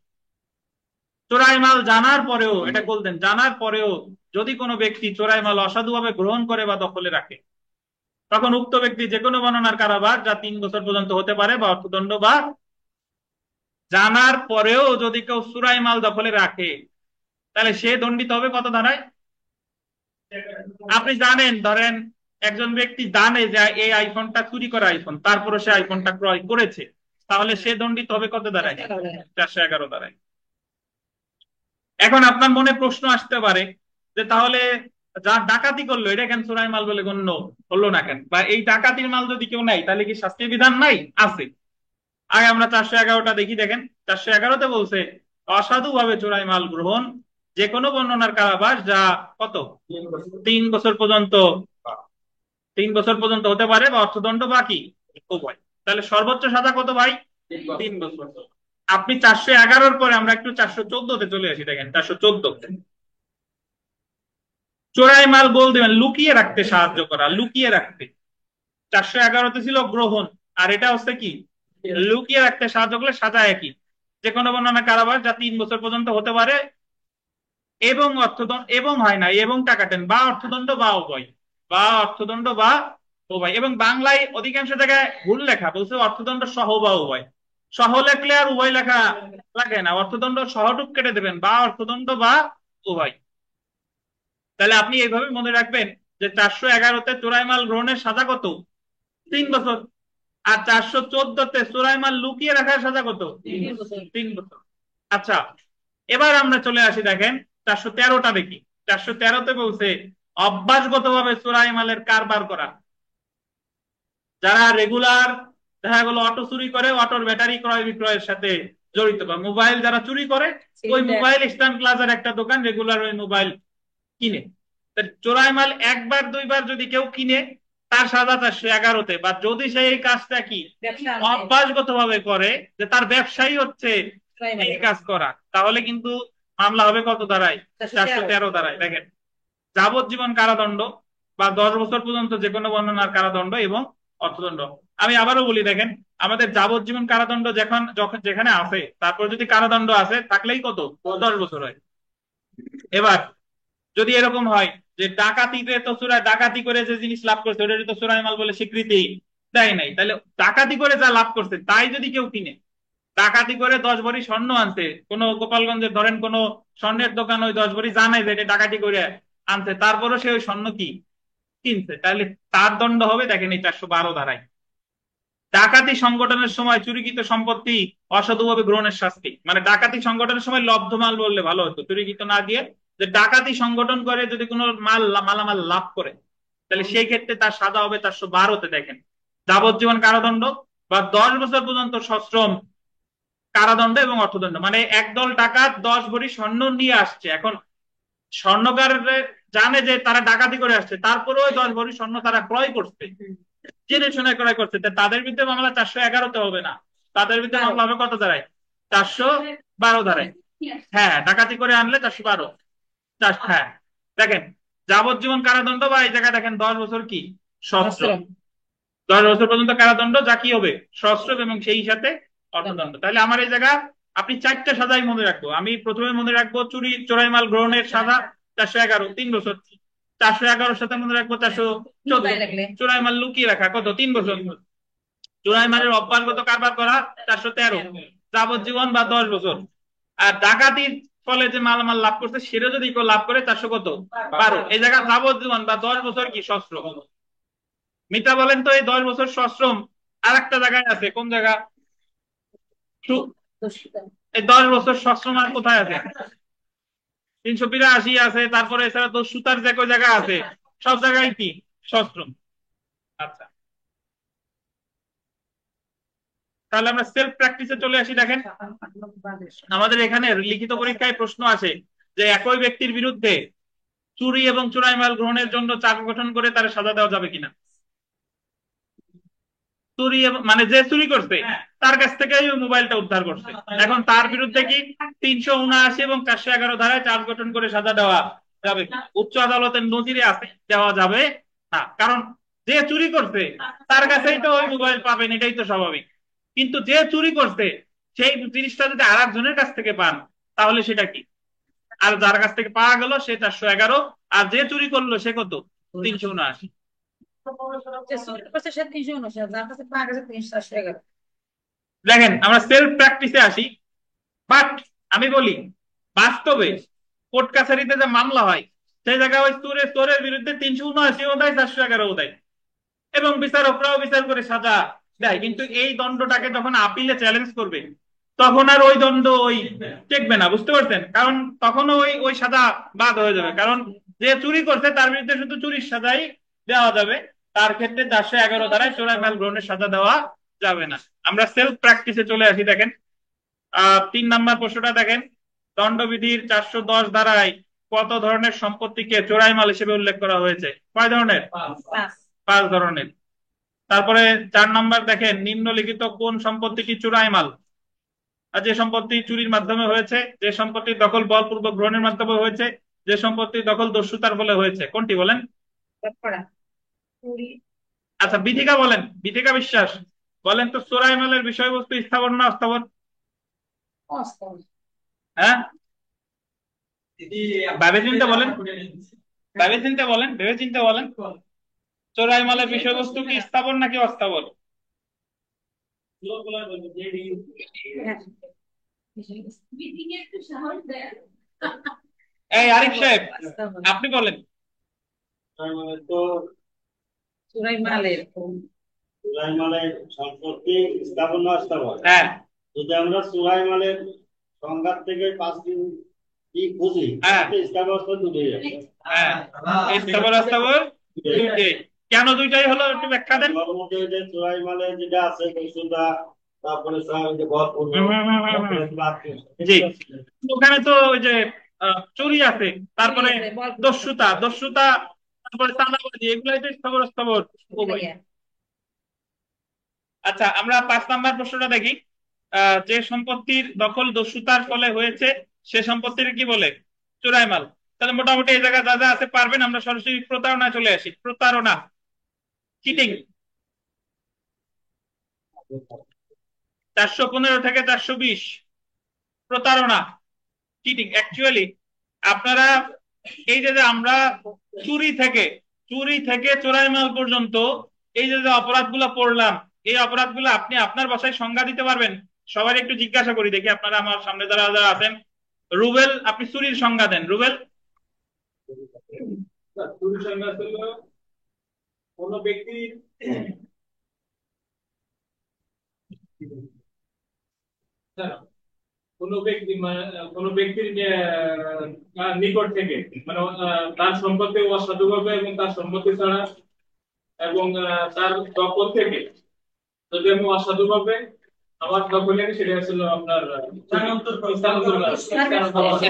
চোরাই মাল জানার পরেও, এটা বলতেন, জানার পরেও যদি কোনো ব্যক্তি চোরাই মাল অসাধুভাবে গ্রহণ করে বা দখলে রাখে, তখন উক্ত ব্যক্তি যে কোনো বর্ণনার কারাবাস যা 3 বছর পর্যন্ত হতে পারে বা অর্থদণ্ড, বা জানার পরেও যদি কেউ চোরাই মাল দখলে রাখে তাহলে সে দণ্ডিত হবে কত ধারায়? আপনি জানেন, ধরেন একজন ব্যক্তি জানে যে এই আইফোনটা চুরি করা আইফোন, তারপরে সে আইফোনটা ক্রয় করেছে, তাহলে সে দণ্ডিত হবে কত ধারায়? 411 ধারায়। এখন আপনার মনে প্রশ্ন আসতে পারে যে তাহলে যা ডাকাতি করলো এটা কেন চোরাই মাল বলে গণ্য হলো না কেন, বা এই ডাকাতির মাল যদি কেউ নেয় তাহলে কি শাস্তির বিধান নাই? আছে। আগে আমরা 411টা দেখি, দেখেন 411তে বলছে অসাধুভাবে চোরাই মাল গ্রহণ যে কোনো বর্ণনার কারাবাস যা কত? 3 বছর পর্যন্ত, 3 বছর পর্যন্ত হতে পারে বা অর্থদণ্ড বা কি উভয়। তাহলে সর্বোচ্চ সাজা কত ভাই? 3 বছর। আপনি 411-র পরে আমরা একটু 414-তে চলে আসি, দেখেন 414, চোরাই মাল গোল দেবেন, লুকিয়ে রাখতে সাহায্য করা, লুকিয়ে রাখতে। 411-তে ছিল গ্রহণ, আর এটা হচ্ছে কি লুকিয়ে রাখতে সাহায্য করলে সাজা একই। যে কোনো বর্ণনা কারাবাস যা 3 বছর পর্যন্ত হতে পারে এবং অর্থদণ্ড, এবং হয় না এবং টাকাটেন, বা অর্থদণ্ড বা উভয়, বা অর্থদণ্ড বা উভয়। এবং বাংলায় অধিকাংশ জায়গায় ভুল লেখা, বলছে অর্থদণ্ড সহ বা উভয়। সহ লেখলে আর উভয় লেখা লাগে না, অর্থদণ্ড সহটুক কেটে দেবেন, বা অর্থদণ্ড বা উভয়। তাহলে আপনি এইভাবে মনে রাখবেন যে 411-তে চোরাই মাল গ্রহণের সাজা কত? 3 বছর। আর 414-তে চোরাই মাল লুকিয়ে রাখার সাজা কত? 3 বছর। আচ্ছা, এবার আমরা চলে আসি, দেখেন 413টা দেখি। 413-তে বলছে অভ্যাসগত ভাবে চোরাই মালের কারবার করা। যারা রেগুলার দেখা গেলো অটো চুরি করে, অটোর ব্যাটারি ক্রয় বিক্রয়ের সাথে জড়িত, বা মোবাইল যারা চুরি করে, ওই মোবাইল স্ট্যান্ড প্লাজার একটা দোকান, রেগুলার ওই মোবাইল কিনে। চোরাই মাল একবার দুইবার যদি কেউ কিনে তার সাজা 411-তে, বা যদি সে এই কাজটা কি অভ্যাসগত ভাবে করে, যে তার ব্যবসায়ী হচ্ছে এই কাজ করা, তাহলে কিন্তু মামলা হবে কত ধারায়? 413 ধারায়। দেখেন, যাবজ্জীবন কারাদণ্ড বা 10 বছর পর্যন্ত যে কোনো বর্ণনার কারাদণ্ড এবং অর্থদণ্ড। আমি আবারও বলি, দেখেন আমাদের যাবজ্জীবন কারাদণ্ড যখন যখন যেখানে আছে, তারপর যদি কারাদণ্ড আছে থাকলেই কত? 10 বছর হয়। এবার যদি এরকম হয় যে ডাকাতিতে তো চোরাই, ডাকাতি করে যে জিনিস লাভ করছে ওটা তো চোরাই মাল বলে স্বীকৃতি দেয় নাই, তাহলে ডাকাতি করে যা লাভ করছে তাই যদি কেউ কিনে, ডাকাতি করে 10 ভরি স্বর্ণ আনছে, কোন গোপালগঞ্জের ধরেন কোন স্বর্ণের দোকান ওই 10 ভরি জানাই যে এটা ডাকাতি করে আনছে, তারপরও সে ওই স্বর্ণ কি কিনছে, তাহলে তার দণ্ড হবে, দেখেন এই 412 ধারায়, ডাকাতি সংগঠনের সময় চুরিকৃত সম্পত্তি অসাধুভাবে গ্রহণের শাস্তি। মানে ডাকাতি সংগঠনের সময় লব্ধ মাল বললে ভালো হতো, চুরিকৃত না দিয়ে, যে ডাকাতি সংগঠন করে যদি কোনো মালামাল লাভ করে, তাহলে সেই ক্ষেত্রে তার সাজা হবে 412-তে, দেখেন যাবজ্জীবন কারাদণ্ড বা 10 বছর পর্যন্ত সশ্রম কারাদণ্ড এবং অর্থদণ্ড। মানে একদল ডাকাত 10 ভরি স্বর্ণ নিয়ে আসছে, এখন স্বর্ণকার জানে যে তারা ডাকাতি করে আসছে, তারপরেও 10 ভরি স্বর্ণ তারা ক্রয় করছে, জেনে শুনে ক্রয় করছে, তাদের বিরুদ্ধে মামলা 411-তে হবে না, তাদের বিরুদ্ধে মামলা হবে কত ধারায়? 412 ধারায়। হ্যাঁ, ডাকাতি করে আনলে 412। হ্যাঁ, দেখেন যাবজ্জীবন কারাদণ্ড বা এই জায়গায় দেখেন 10 বছর কি সশ্রম, 10 বছর পর্যন্ত কারাদণ্ড যা কি হবে সশ্রম, এবং সেই সাথে অর্থদণ্ড। তাহলে আমার এই জায়গা আপনি 4টে সাজাই মনে রাখবো। আমি প্রথমে মনে রাখবো চোরাই মাল গ্রহণের সাজা 411, 3 বছর। 411-র সাথে মনে রাখবো 414, চোরাই মাল লুকিয়ে রাখা কত? 3 বছর। চোরাই মালের অভ্যাসগত কারবার করা 413, যাবজ্জীবন বা 10 বছর। আর ডাকাতির ফলে যে মালামাল লাভ করছে সেটা যদি কেউ লাভ করে 412। এই জায়গা যাবজ্জীবন বা 10 বছর কি সশ্রম। মিতা বলেন তো, এই 10 বছর সশ্রম আর একটা জায়গায় আছে, কোন জায়গা? এই 10 বছর সশ্রম আর কোথায় আছে? 382 আছে, তারপরে এছাড়া তো সুতার যে কই জায়গা আছে, সব জায়গায় কি সশ্রম। আচ্ছা, তাহলে আমরা সেলফ প্র্যাকটিসে চলে আসি। দেখেন আমাদের এখানে লিখিত পরীক্ষায় প্রশ্ন আসে যে একই ব্যক্তির বিরুদ্ধে চুরি এবং চোরাই মাল গ্রহণের জন্য চার্জ গঠন করে তার সাজা দেওয়া যাবে কিনা। চুরি মানে যে চুরি করছে তার কাছ থেকে ওই মোবাইলটা উদ্ধার করছে, এখন তার বিরুদ্ধে কি 379 এবং 411 ধারায় চার্জ গঠন করে সাজা দেওয়া যাবে? উচ্চ আদালতের নজিরে আছে, দেওয়া যাবে না, কারণ যে চুরি করছে তার কাছেই তো ওই মোবাইল পাবেন, এটাই তো স্বাভাবিক। কিন্তু যে চুরি করছে সেই জিনিসটা যদি আর একজনের কাছ থেকে পান, তাহলে সেটা কি? আর যার কাছ থেকে পাওয়া গেল সে 411, আর যে চুরি করলো সে কত? 379। যে চুরি করছে সে 379, যার কাছে পাওয়া গেছে 311। দেখেন আমরা সেলফ প্র্যাকটিসে আসি, বাট আমি বলি বাস্তবে কোর্ট কাছারিতে যে মামলা হয় সেই জায়গায় ওই চোরের বিরুদ্ধে 379 দেয়, 411 দেয়, এবং বিচারকরাও বিচার করে সাজা দেয়। কিন্তু এই দণ্ডটাকে যখন আপিলে চ্যালেঞ্জ করবে তখন আর ওই দণ্ড ওই টেকবে না, বুঝতে পারছেন? কারণ তখনও ওই ওই সাজা বাদ হয়ে যাবে, কারণ যে চুরি করছে তার বিরুদ্ধে শুধু চুরির সাজাই দেওয়া যাবে, তার ক্ষেত্রে 411 ধারায় চোরাই মাল গ্রহণের সাজা দেওয়া যাবে না। আমরা সেলফ প্র্যাকটিসে চলে আসি। দেখেন 3 নম্বর প্রশ্নটা দেখেন, দণ্ডবিধির 410 ধারায় কত ধরনের সম্পত্তিকে চোরাই মাল হিসেবে উল্লেখ করা হয়েছে? কয় ধরনের? 5 ধরনের। তারপরে 4 নম্বর দেখেন, নিম্নলিখিত কোন সম্পত্তিটি চোরাই মাল? আর যে সম্পত্তি চুরির মাধ্যমে হয়েছে, যে সম্পত্তির দখল বলপূর্বক গ্রহণের মাধ্যমে হয়েছে, যে সম্পত্তির দখল দস্যুতার ফলে হয়েছে, কোনটি বলেন? চুরি। আচ্ছা বিথিকা বলেন, বিথিকা বিশ্বাস বলেন তো, চোরাই মালের বিষয়বস্তু স্থাবর না অস্থাবর? অস্থাবর। হ্যাঁ, ভেবে চিন্তে বলেন, ভেবে চিন্তে বলেন, ভেবে চিন্তে বলেন, চোরাই মালের বিষয়বস্তু কি স্থাবর নাকি অস্থাবর? হ্যাঁ। এই আরিফ সাহেব অস্থাবর। আপনি বলেন। তার মানে তো চোরাই মালের চোরাই মালের সম্পত্তি স্থাপন না স্থাপন। হ্যাঁ যদি আমরা চোরাই মালের সংঘাত থেকে 5 দিন কি বুঝি, হ্যাঁ স্থাপন তো দুটোই আছে। হ্যাঁ, স্থাবর অস্থাবর দুইটাই। কেন দুইটাই হলো একটু ব্যাখ্যা দেন। ওর মধ্যে ওই যে চোরাই মালে যেটা আছে দস্যুতা, তারপরে স্যার ওই যে বলপূর্ব, জি, ওখানে তো ওই যে চুরি আছে, তারপরে দস্যুতা, দস্যুতা, তারপরে চাঁদাবাজি, এগুলাই তো স্থাবর অস্থাবর উভয়। আচ্ছা আমরা 5 নম্বর প্রশ্নটা দেখি, যে সম্পত্তির দখল দস্যুতার ফলে হয়েছে সে সম্পত্তির কি বলে? চোরাই মাল। তাহলে মোটামুটি এই জায়গায় যা যা আছে পারবেন। আমরা সরাসরি প্রতারণা চলে আসি। প্রতারণা, চিটিং, 415 থেকে 420। প্রতারণা, চিটিং। অ্যাকচুয়ালি আপনারা এই যে যে আমরা চুরি থেকে চোরাই মাল পর্যন্ত এই যে যে অপরাধগুলো পড়লাম, এই অপরাধগুলো আপনি আপনার ভাষায় সংজ্ঞা দিতে পারবেন? সবাই একটু জিজ্ঞাসা করি দেখি, আপনারা আমার সামনে যারা যারা আছেন। রুবেল, আপনি চুরির সংজ্ঞা দেন রুবেল। চুরির সংজ্ঞা হলো কোনো ব্যক্তির কোনো ব্যক্তির নিকট থেকে, মানে তার সম্পত্তি অসাধুভাবে এবং তার সম্মতি ছাড়া এবং তার দখল থেকে যদি আমি অসাধুভাবে আমার দখলে আনি, সেটা আসলে আপনার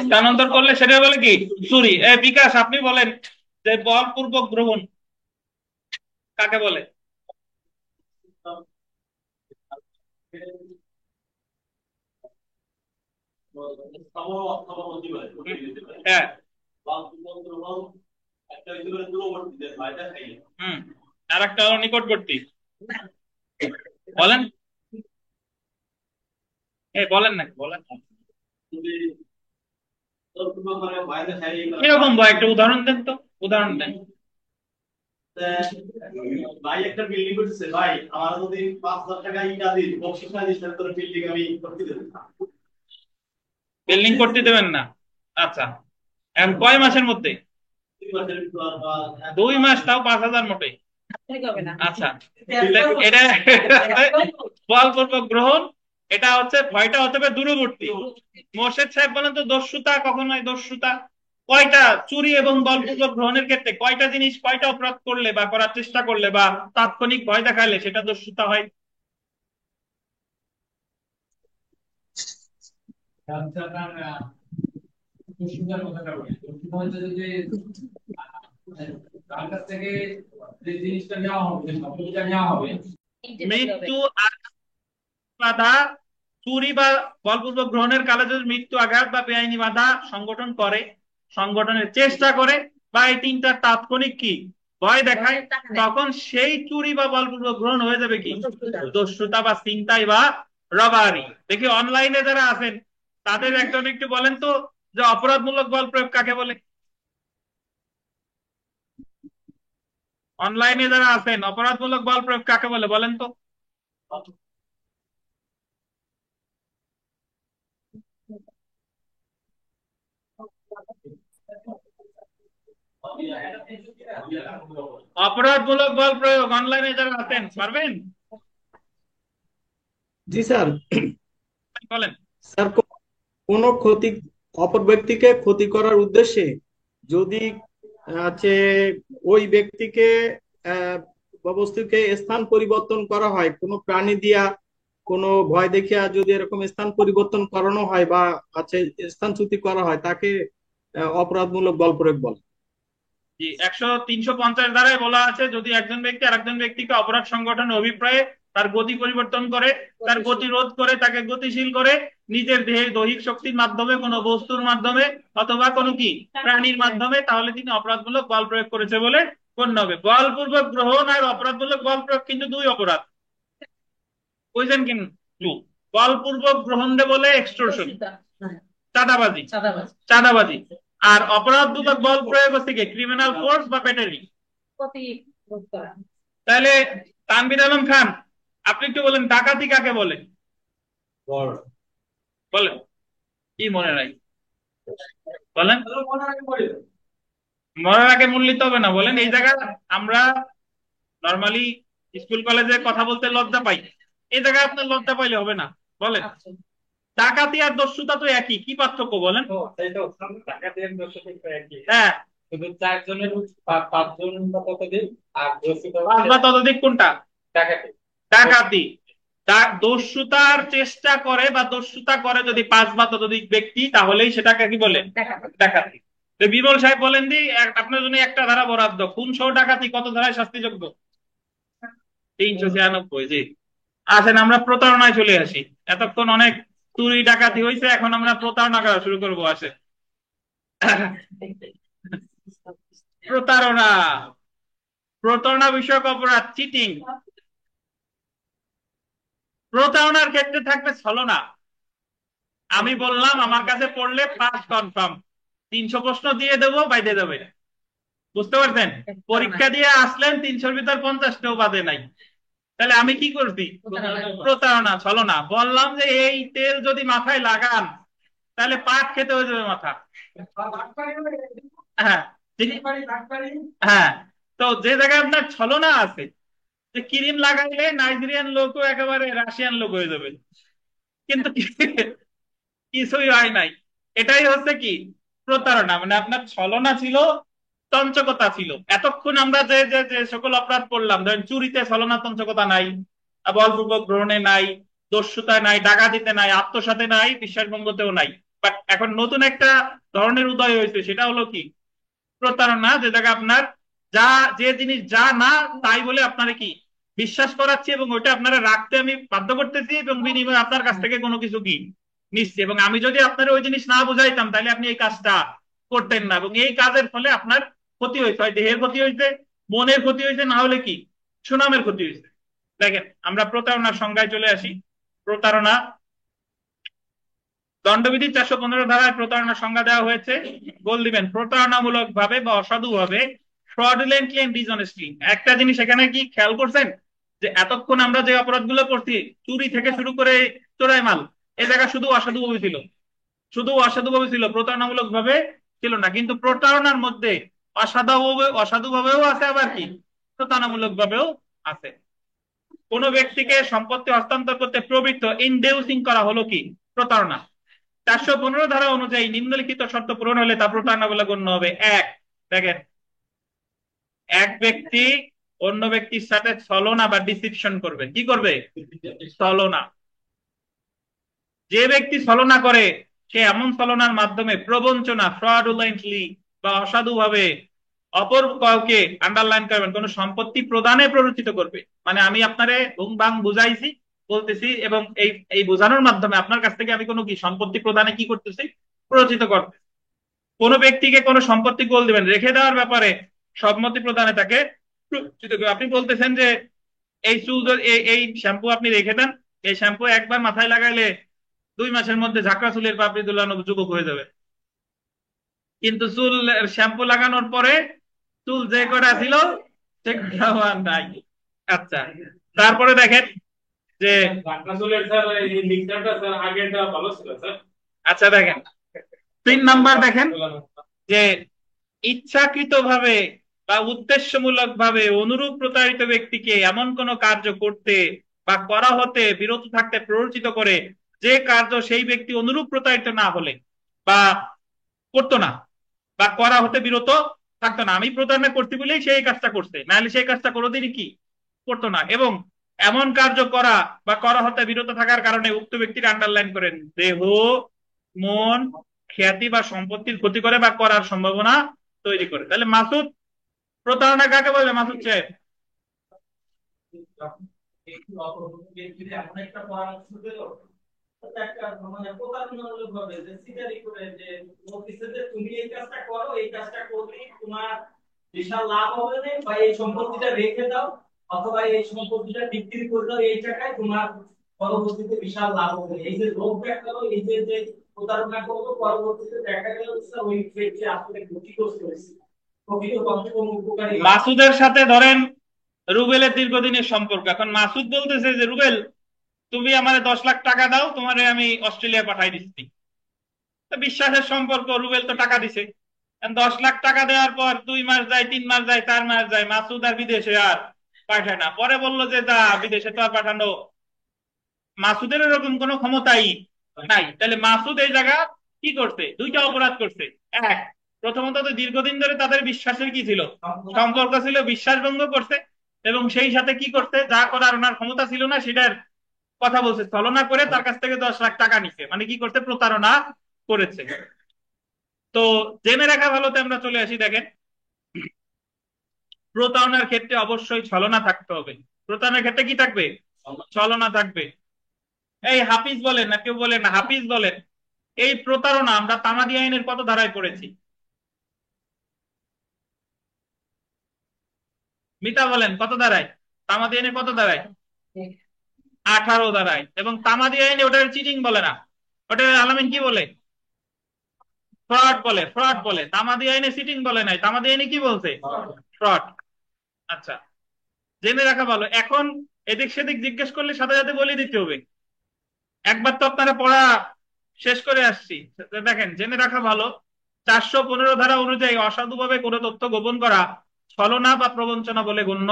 স্থানান্তর করলে সেটা বলে কি? চুরি। বিকাশ আপনি বলেন যে বলপূর্বক গ্রহণ কাকে বলে? হ্যাঁ, হুম, আর একটা হলো নিকটবর্তী। বলেন, বলেন না, বলেন কিরকম ভয়, একটা উদাহরণ দেন তো, উদাহরণ দেন। ভাই একটা বিল্ডিং করতেছে, ভাই আমার যদি 5,000 টাকা ইটা দিই, বকশিশ না দিই, তাহলে বিল্ডিং আমি করতে দেব না। বিল্ডিং করতে দেবেন না? আচ্ছা, এখন কয় মাসের মধ্যে? 2 মাস, তাও 5,000 মোটে। আচ্ছা, এটা বলপূর্বক গ্রহণ, এটা হচ্ছে ভয়টা হতে হবে দূরবর্তী। মোর্শেদ সাহেব বলেন তো, দস্যুতা কখন হয়? দস্যুতা কয়টা? চুরি এবং বলপূর্বক গ্রহণের ক্ষেত্রে কয়টা জিনিস, কয়টা অপরাধ করলে বা করার চেষ্টা করলে বা তাৎক্ষণিক ভয় দেখালে সেটা দস্যুতা হয়? মৃত্যু, বাধা, চুরি বা বলপূর্বক গ্রহণের কালে যদি মৃত্যু, আঘাত বা বেআইনি বাধা সংগঠন করে, সংগঠনের চেষ্টা করে, বা এই তিনটা তাৎক্ষণিক কি ভয় দেখায়, তখন সেই চুরি বা বলপূর্বক গ্রহণ হয়ে যাবে কি? দস্যুতা বা ছিনতাই বা রবারি। দেখি অনলাইনে যারা আছেন তাদের একজন একটু বলেন তো যে অপরাধমূলক বল প্রয়োগ কাকে বলে? অনলাইনে যারা আছেন, অপরাধমূলক বল প্রয়োগ কাকে বলে বলেন তো? অপরাধমূলক বল প্রয়োগ অনলাইনে যারা আছেন পারবেন? জি স্যার। বলেন। স্যার, কোনো ক্ষতি, অপর ব্যক্তিকে ক্ষতি করার উদ্দেশ্যে যদি আছে ওই ব্যক্তিকে বা বস্তুকে স্থান পরিবর্তন করা হয়, কোনো প্রাণী দিয়া, কোনো ভয় দেখিয়া যদি এরকম স্থান পরিবর্তন করানো হয় বা আছে স্থানচ্যুতি করা হয়, তাকে অপরাধমূলক বল প্রয়োগ বলে। জি, 350 ধারায় বলা আছে যদি একজন ব্যক্তি আরেকজন ব্যক্তিকে অপরাধ সংগঠনের অভিপ্রায়ে তার গতি পরিবর্তন করে, তার গতি রোধ করে, তাকে গতিশীল করে, নিজের দেহের দৈহিক শক্তির মাধ্যমে, কোনো বস্তুর মাধ্যমে অথবা কোনো কি প্রাণীর মাধ্যমে, তাহলে তিনি অপরাধমূলক বল প্রয়োগ করেছে বলে গণ্য হবে। বলপূর্বক গ্রহণ আর অপরাধমূলক বল প্রয়োগ কিন্তু দুই অপরাধ, বুঝছেন? কিন্তু বলপূর্বক গ্রহণ দে বলে এক্সটর্শন, চাঁদাবাজি, চাঁদাবাজি। চাঁদাবাজি। আর অপরাধমূলক বল প্রয়োগ হচ্ছে কি ক্রিমিনাল ফোর্স বা ব্যাটারি। ক্ষতি রোধ করা। তাহলে তানভীর আলম খান, আপনি একটু বলেন ডাকাতি কাকে বলে? বলেন, কি মনে নাই? বলেন। মরার আগে মূল্যিত হবে না বলেন। এই জায়গায় আমরা নর্মালি স্কুল কলেজে কথা বলতে লজ্জা পাই, এই জায়গায় আপনার লজ্জা পাইলে হবে না। বলেন, আচ্ছা। ডাকাতি আর দস্যুতা তো একই, কি পার্থক্য বলেন? ডাকাতি আর দস্যুতা তো একই। হ্যাঁ, শুধু 4 জনের 5 জন বা ততোধিক, আর দস্যুতা পাঁচ বা ততোধিক কোনটা? ডাকাতি। ডাকাতি। দস্যুতার চেষ্টা করে বা দস্যুতা করে যদি 5 বা ততোধিক ব্যক্তি, তাহলেই সেটাকে কি বলে? ডাকাতি। তো বিমল সাহেব বলেন দি, আপনার জন্য একটা ধারা বরাদ্দ, খুন সহ ডাকাতি কত ধারায় শাস্তিযোগ্য? 396। জি, আসেন আমরা প্রতারণায় চলে আসি। এতক্ষণ অনেক চুরি ডাকাতি হয়েছে, এখন আমরা প্রতারণা করা শুরু করবো। আসে প্রতারণা, প্রতারণা বিষয়ক অপরাধ, চিটিং। প্রতারণার ক্ষেত্রে থাকবে ছলনা। আমি বললাম আমার কাছে পড়লে পাস কনফার্ম, 300 প্রশ্ন দিয়ে দেবো, বাইরে যাবে। বুঝতে পারছেন? পরীক্ষা দিয়ে আসলেন 300-র ভিতর 50টাও বাদে নাই, তাহলে আমি কি করছি? প্রতারণা, ছলনা। বললাম যে এই তেল যদি মাথায় লাগান তাহলে পাট খেতে হয়ে যাবে মাথা। হ্যাঁ, হ্যাঁ। তো যে জায়গায় আপনার ছলনা আছে, যে ক্রিম লাগাইলে নাইজেরিয়ান লোকও একেবারে রাশিয়ান লোক হয়ে যাবে, কিন্তু কিছুই হয় নাই, এটাই হচ্ছে কি প্রতারণা। মানে আপনার ছলনা ছিল, তঞ্চকতা ছিল। এতক্ষণ আমরা যে যে যে সকল অপরাধ করলাম, ধরেন চুরিতে ছলনা তঞ্চকতা নাই, বলপূর্বক গ্রহণে নাই, দস্যুতায় নাই, ডাকাতিতে নাই, আত্মসাতে নাই, বিশ্বাসভঙ্গতেও নাই। বাট এখন নতুন একটা ধরনের উদয় হয়েছে, সেটা হলো কি প্রতারণা। যে জায়গায় আপনার যা, যে জিনিস যা না তাই বলে আপনারা কি বিশ্বাস করাচ্ছি, এবং ওইটা আপনারা রাখতে আমি বাধ্য করতেছি, এবং বিনিময়ে আপনার কাছ থেকে কোনো কিছু কি নিচ্ছি। এবং আমি যদি আপনার ওই জিনিস না বুঝাইতাম তাহলে আপনি এই কাজটা করতেন না, এবং এই কাজের ফলে আপনার ক্ষতি হয়েছে, হয় দেহের ক্ষতি হয়েছে, মনের ক্ষতি হয়েছে, না হলে কি সুনামের ক্ষতি হয়েছে। দেখেন, আমরা প্রতারণার সংজ্ঞায় চলে আসি। প্রতারণা, দণ্ডবিধি 415 ধারায় প্রতারণার সংজ্ঞা দেওয়া হয়েছে। বল দিবেন, প্রতারণামূলক ভাবে বা অসাধু ভাবে, ফ্রডুলেন্টলি এন্ড ডিসঅনেস্টলি। একটা জিনিস এখানে কি খেয়াল করছেন, যে এতক্ষণ আমরা যে অপরাধগুলো করছি, চুরি থেকে শুরু করে চোরাই মাল, এ জায়গা শুধু অসাধু ভাবে ছিল, শুধু অসাধু ভাবে ছিল, প্রতারণামূলক ভাবে ছিল না। কিন্তু প্রতারণার মধ্যে অসাধু ভাবেও আছে, আবার কি প্রতারণামূলক ভাবেও আছে। কোন ব্যক্তিকে সম্পত্তি হস্তান্তর করতে প্রবৃত্ত, ইনডিউসিং করা হলো কি প্রতারণা। 415 ধারা অনুযায়ী নিম্নলিখিত শর্ত পূরণ হলে তা প্রতারণা বলে গণ্য হবে। এক, দেখেন, এক ব্যক্তি অন্য ব্যক্তির সাথে ছলনা বা ডিসিপশন করবে। কি করবে? ছলনা। যে ব্যক্তি ছলনা করে সে এমন ছলনার মাধ্যমে প্রবঞ্চনা, ফ্রডুলেন্টলি বা অসাধুভাবে অপর কাউকে, আন্ডারলাইন করবেন, কোন সম্পত্তি প্রদানে প্ররোচিত করবে। মানে আমি আপনারে ভুং বাং বুঝাইছি, বলতেছি, এবং এই এই বোঝানোর মাধ্যমে আপনার কাছ থেকে আমি কোনো কি সম্পত্তি প্রদানে কি করতেছি? প্ররোচিত করতে। কোন ব্যক্তিকে কোন সম্পত্তি গোল দিবেন, রেখে দেওয়ার ব্যাপারে সম্মতি প্রদানে তাকে প্ররোচিত করবে। আপনি বলতেছেন যে এই চুল, এই শ্যাম্পু আপনি রেখে দেন, এই শ্যাম্পু একবার মাথায় লাগাইলে 2 মাসের মধ্যে ঝাঁকড়া চুলের পাপড়ি দুলানো যুবক হয়ে যাবে। কিন্তু চুল শ্যাম্পু লাগানোর পরে চুল যে কটা ছিল সে কটা আর নাই। আচ্ছা, তারপরে দেখেন যে আসলে স্যার এই লিঙ্কটা স্যার আগেটা ভালো ছিল স্যার। আচ্ছা দেখেন 3 নাম্বার দেখেন যে ইচ্ছাকৃতভাবে বা উদ্দেশ্যমূলক ভাবে অনুরূপ প্রতারিত ব্যক্তিকে এমন কোন কার্য করতে বা করা হতে বিরত থাকতে প্ররোচিত করে যে কার্য সেই ব্যক্তি অনুরূপ প্রতারিত না হলে বা করতো না, বা করা হতে বিরত থাকতো না। আমি প্রতারণা করতে বলেই সেই কাজটা করছে, নাহলে সেই কাজটা কোনোদিনই কি করতো না। এবং এমন কার্য করা বা করা হতে বিরত থাকার কারণে উক্ত ব্যক্তির আন্ডারলাইন করেন দেহ, মন, খ্যাতি বা সম্পত্তির ক্ষতি করে বা করার সম্ভাবনা তৈরি করে। তাহলে মাসুদ প্রতারণা কাকে বলে মাসুদ সাহেব? এমন একটা পরামর্শ দিল, একটা মানে প্রতারণামূলক ভাবে যে সিটারি করে যে বলতেছে যে তুমি এই কাজটা করো, এই কাজটা করলে তোমার বিশাল লাভ হবে না, বা এই সম্পত্তিটা রেখে দাও, অথবা এই সম্পত্তিটা বিক্রি করে দাও, এই টাকায় তোমার পরবর্তীতে বিশাল লাভ হবে। এই যে লোভ দেখালো, এই যে যে প্রতারণা করলো, পরবর্তীতে দেখা গেল ওই ব্যক্তি আসলে ক্ষতিগ্রস্ত হয়েছে, প্রকৃত কম উপকারী। মাসুদের সাথে ধরেন রুবেলের দীর্ঘদিনের সম্পর্ক। এখন মাসুদ বলতেছে যে রুবেল তুমি আমারে 10 লাখ টাকা দাও, তোমারে আমি অস্ট্রেলিয়া পাঠাই দিচ্ছি। তো বিশ্বাসের সম্পর্ক, রুবেল তো টাকা দিছে। 10 লাখ টাকা দেওয়ার পর 2 মাস যায়, 3 মাস যায়, 4 মাস যায়, মাসুদ আর বিদেশে আর পাঠায় না। পরে বললো যে তা বিদেশে তো আর পাঠানো মাসুদের এরকম কোনো ক্ষমতাই নাই। তাহলে মাসুদ এই জায়গা কি করছে? 2টা অপরাধ করছে। এক, প্রথমত তো দীর্ঘদিন ধরে তাদের বিশ্বাসের কি ছিল, সম্পর্ক ছিল, বিশ্বাস ভঙ্গ করছে। এবং সেই সাথে কি করছে, যা করার ওনার ক্ষমতা ছিল না সেটার কথা বলছে, ছলনা করে তার কাছ থেকে 10 লাখ টাকা নিছে, মানে কি করতে, প্রতারণা করেছে। তো জেনে রাখা ভালোতে আমরা চলে আসি। দেখেন প্রতারণার ক্ষেত্রে অবশ্যই ছলনা থাকতে হবে। প্রতারণার ক্ষেত্রে কি থাকবে? ছলনা থাকবে। এই হাফিজ বলেন না কেউ বলেন না, হাফিজ বলেন, এই প্রতারণা আমরা তামাদি আইনের কত ধারায় পড়েছি? মিতা বলেন কত ধারায়? তামাদি আইনের কত ধারায়? 18 ধারায়। এবং তামাদি আইনে ওটার চিটিং বলে না, ওটা আলামিন কি বলে? ফ্রড বলে। ফ্রড বলে। তামাদি আইনে চিটিং বলে নাই, তামাদি আইনে কি বলছে? ফ্রড। আচ্ছা, জেনে রাখা ভালো। এখন এদিক সেদিক জিজ্ঞেস করলে সাথে সাথে বলে দিতে হবে। একবার তো আপনারা পড়া শেষ করে আসছি। দেখেন জেনে রাখা ভালো, 415 ধারা অনুযায়ী অসাধুভাবে কোনো তথ্য গোপন করা ছলনা বা প্রবঞ্চনা বলে গণ্য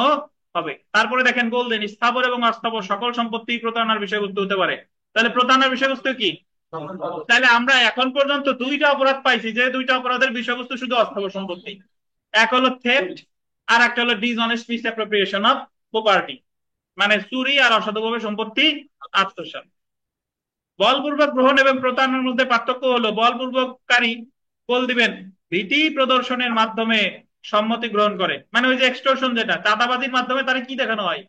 হবে। তারপরে দেখেন বললেন স্থাবর এবং অস্থাবর সকল সম্পত্তি প্রতারণার বিষয়বস্তু হতে পারে। তাহলে প্রতারণার বিষয়বস্তু কি? তাহলে আমরা এখন পর্যন্ত 2টা অপরাধ পাইছি, যে 2টা অপরাধের বিষয়বস্তু শুধু অস্থাবর সম্পত্তি। এক হলো থেফট, আর একটা হলো ডিসঅনেস্ট মিসঅ্যাপ্রোপ্রিয়েশন অফ প্রপার্টি, মানে চুরি আর অসাধুভাবে সম্পত্তি আত্মসাৎ। বলপূর্বক গ্রহণ এবং প্রতারণার মধ্যে পার্থক্য হলো বলপূর্বককারী বল দিবেন ভীতি প্রদর্শনের মাধ্যমে সম্মতি গ্রহণ করে, মানে ওই যে এক্সটর্শন, যেটা চাঁদাবাজির মাধ্যমে তারে কি দেখানো হয়,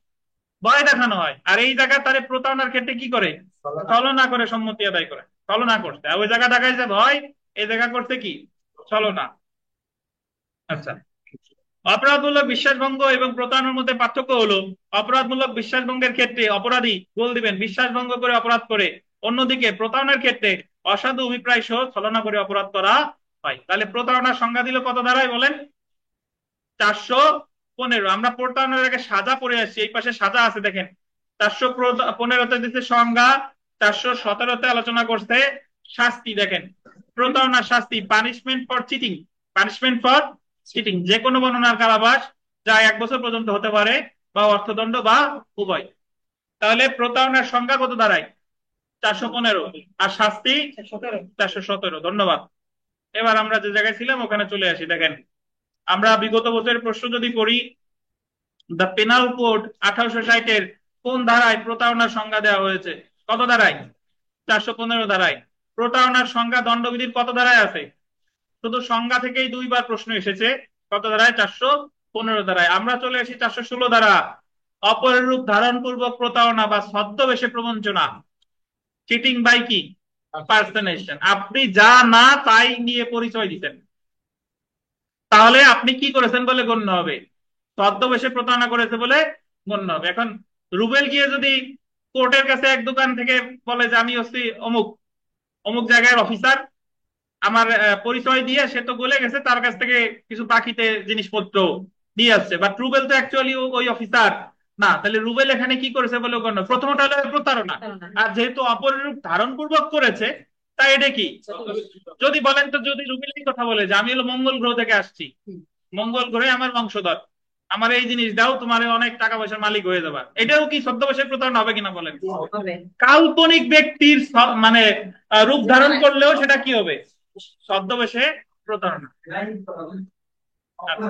ভয় দেখানো হয়। আর এই জায়গায় তারে প্রতারণার ক্ষেত্রে কি করে, ছলনা করে সম্মতি আদায় করে, ছলনা করতে। আর ওই জায়গা দেখাইছে ভয়, এই জায়গা করতে কি, ছলনা। আচ্ছা, অপরাধমূলক বিশ্বাসভঙ্গ এবং প্রতারণার মধ্যে পার্থক্য হলো অপরাধমূলক বিশ্বাসভঙ্গের ক্ষেত্রে অপরাধী গোল দিবেন বিশ্বাসভঙ্গ করে অপরাধ করে, অন্যদিকে প্রতারণার ক্ষেত্রে অসাধু অভিপ্রায় সহ ছলনা করে অপরাধ করা হয়। তাহলে প্রতারণার সংজ্ঞা দিল কত ধারায় বলেন? 415। আমরা প্রতারণার আগে সাজা পড়ে আসছি, এই পাশে সাজা আছে দেখেন। 415তে দিচ্ছে সংজ্ঞা, 417তে আলোচনা করছে শাস্তি। দেখেন প্রতারণার শাস্তি, punishment for cheating, punishment for cheating, যে কোনো বর্ণনার কারাবাস যা 1 বছর পর্যন্ত হতে পারে, বা অর্থদণ্ড বা উভয়। তাহলে প্রতারণার সংজ্ঞা কত দাঁড়ায়? 415। আর শাস্তি 417। ধন্যবাদ। এবার আমরা যে জায়গায় ছিলাম ওখানে চলে আসি। দেখেন আমরা বিগত বছরের প্রশ্ন যদি করি, দ্য পেনাল কোড 1860-এর কোন ধারায় প্রতারণার সংজ্ঞা দেওয়া হয়েছে? কত ধারায়? 415 ধারায়। প্রতারণার সংজ্ঞা দণ্ডবিধির কত ধারায় আছে? শুধু সংজ্ঞা থেকেই 2বার প্রশ্ন এসেছে। কত ধারায়? 415 ধারায়। আমরা চলে আসি 416 ধারা, অপরের রূপ ধারণ পূর্বক প্রতারণা বা ছদ্মবেশে প্রবঞ্চনা, চিটিং বাই কি, পার্সনেশন। আপনি যা না তাই নিয়ে পরিচয় দিতেন, তাহলে আপনি কি করেছেন বলে গণ্য হবে? ছদ্মবেশে প্রতারণা করেছে বলে গণ্য হবে। এখন রুবেল গিয়ে যদি কোর্টের কাছে এক দোকান থেকে বলে যে আমি হচ্ছি অমুক, অমুক জায়গার অফিসার, আমার পরিচয় দিয়ে সে তো বলে গেছে তার কাছ থেকে কিছু বাকিতে জিনিসপত্র দিয়ে আসছে, বাট রুবেল তো অ্যাকচুয়ালি ওই অফিসার না, তাহলে রুবেল এখানে কি করেছে বলে গণ্য? প্রথমটা হলো প্রতারণা, আর যেহেতু অপরের রূপ ধারণ পূর্বক করেছে তাই এটা কি? যদি বলেন তো, যদি রুবেলই কথা বলে যে আমি হলো মঙ্গল গ্রহ থেকে আসছি, মঙ্গল গ্রহে আমার বংশধর, আমার এই জিনিস দাও, তোমার অনেক টাকা পয়সার মালিক হয়ে যাবা, এটাও কি ছদ্মবেশের প্রতারণা হবে কিনা বলেন? হবে। কাল্পনিক ব্যক্তির মানে রূপ ধারণ করলেও সেটা কি হবে? ছদ্মবেশে প্রতারণা। আচ্ছা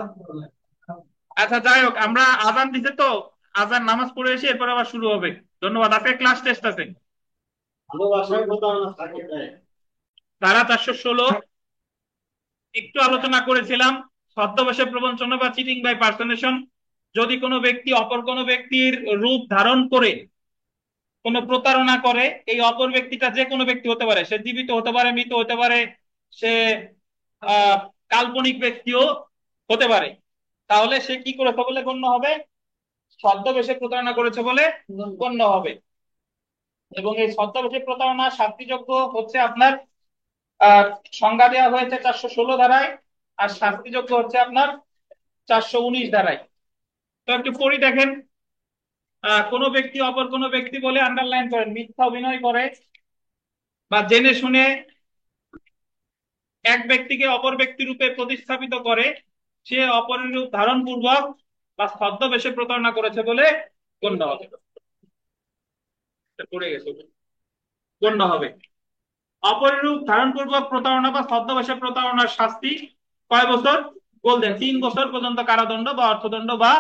আচ্ছা, যাই হোক, আমরা আজান দিতে তো, আজান নামাজ পড়ে এসে এরপর আবার শুরু হবে। ধন্যবাদ। আজকে ক্লাস টেস্ট আছে। ধারা 416 একটু আলোচনা করেছিলাম, ছদ্মবেশে প্রবঞ্চনা বা চিটিং বাই পার্সনেশন। যদি কোনো ব্যক্তি অপর কোনো ব্যক্তির রূপ ধারণ করে কোনো প্রতারণা করে, এই অপর ব্যক্তিটা যে কোনো ব্যক্তি হতে পারে, সে জীবিত হতে পারে, মৃত হতে পারে, সে আহ কাল্পনিক ব্যক্তিও হতে পারে, তাহলে সে কি করেছে বলে গণ্য হবে? ছদ্মবেশে প্রতারণা করেছে বলে গণ্য হবে। এবং এই ছদ্মবেশে প্রতারণা শাস্তিযোগ্য হচ্ছে আপনার আহ সংজ্ঞা দেওয়া হয়েছে 416 ধারায়, আর শাস্তিযোগ্য হচ্ছে আপনার 419 ধারায়। তো একটু পড়ি দেখেন। কোনো ব্যক্তি অপর কোনো ব্যক্তি বলে আন্ডারলাইন করেন মিথ্যা অভিনয় করে বা জেনে শুনে এক ব্যক্তিকে অপর ব্যক্তি রূপে প্রতিস্থাপিত করে, সে অপরের রূপ ধারণ পূর্বক বা ছদ্মবেশে প্রতারণা করেছে বলে গণ্য হবে। পড়ে গেছে, গণ্য হবে। অপরের রূপ ধারণ পূর্বক প্রতারণা বা ছদ্মবেশে প্রতারণার শাস্তি কয় বছর? বললেন 3 বছর পর্যন্ত কারাদণ্ড বা অর্থদণ্ড বা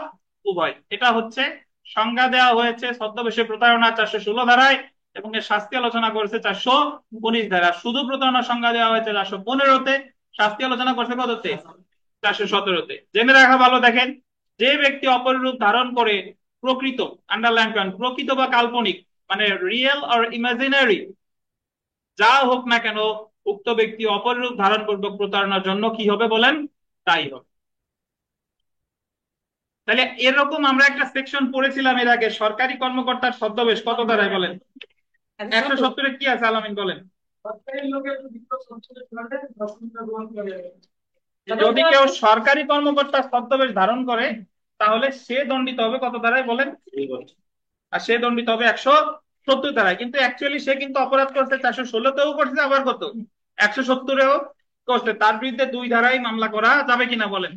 উভয়। এটা হচ্ছে সংজ্ঞা দেওয়া হয়েছে ছদ্মবেশে প্রতারণা 416 ধারায়, এবং এর শাস্তি আলোচনা করেছে 419 ধারা। শুধু প্রতারণার সংজ্ঞা দেওয়া হয়েছে 415-তে, শাস্তি আলোচনা করছে কততে? 417-তে। জেনে রাখা ভালো। দেখেন, যে ব্যক্তি অপরের রূপ ধারণ করে প্রকৃত, আন্ডারলাইন করেন, প্রকৃত বা কাল্পনিক, মানে রিয়েল আর ইমাজিনারি যা হোক না কেন, উক্ত ব্যক্তি অপর রূপ ধারণ পূর্বক প্রতারণার জন্য কি হবে বলেন? তাই হবে। তাহলে এরকম আমরা একটা সেকশন পড়েছিলাম এর আগে, সরকারি কর্মকর্তার ছদ্মবেশ কত ধারায় বলেন? 170-এ কি আছে আলামিন বলেন? যদি কেউ সরকারি কর্মকর্তার ছদ্মবেশ ধারণ করে তাহলে সে দণ্ডিত হবে কত ধারায় বলেন? আর সে দণ্ডিত হবে 170 ধারায়। কিন্তু অ্যাকচুয়ালি সে কিন্তু অপরাধ করছে 416-তেও করছে, আবার কত 170-এও করছে। তার বিরুদ্ধে 2 ধারায় মামলা করা যাবে কিনা বলেন?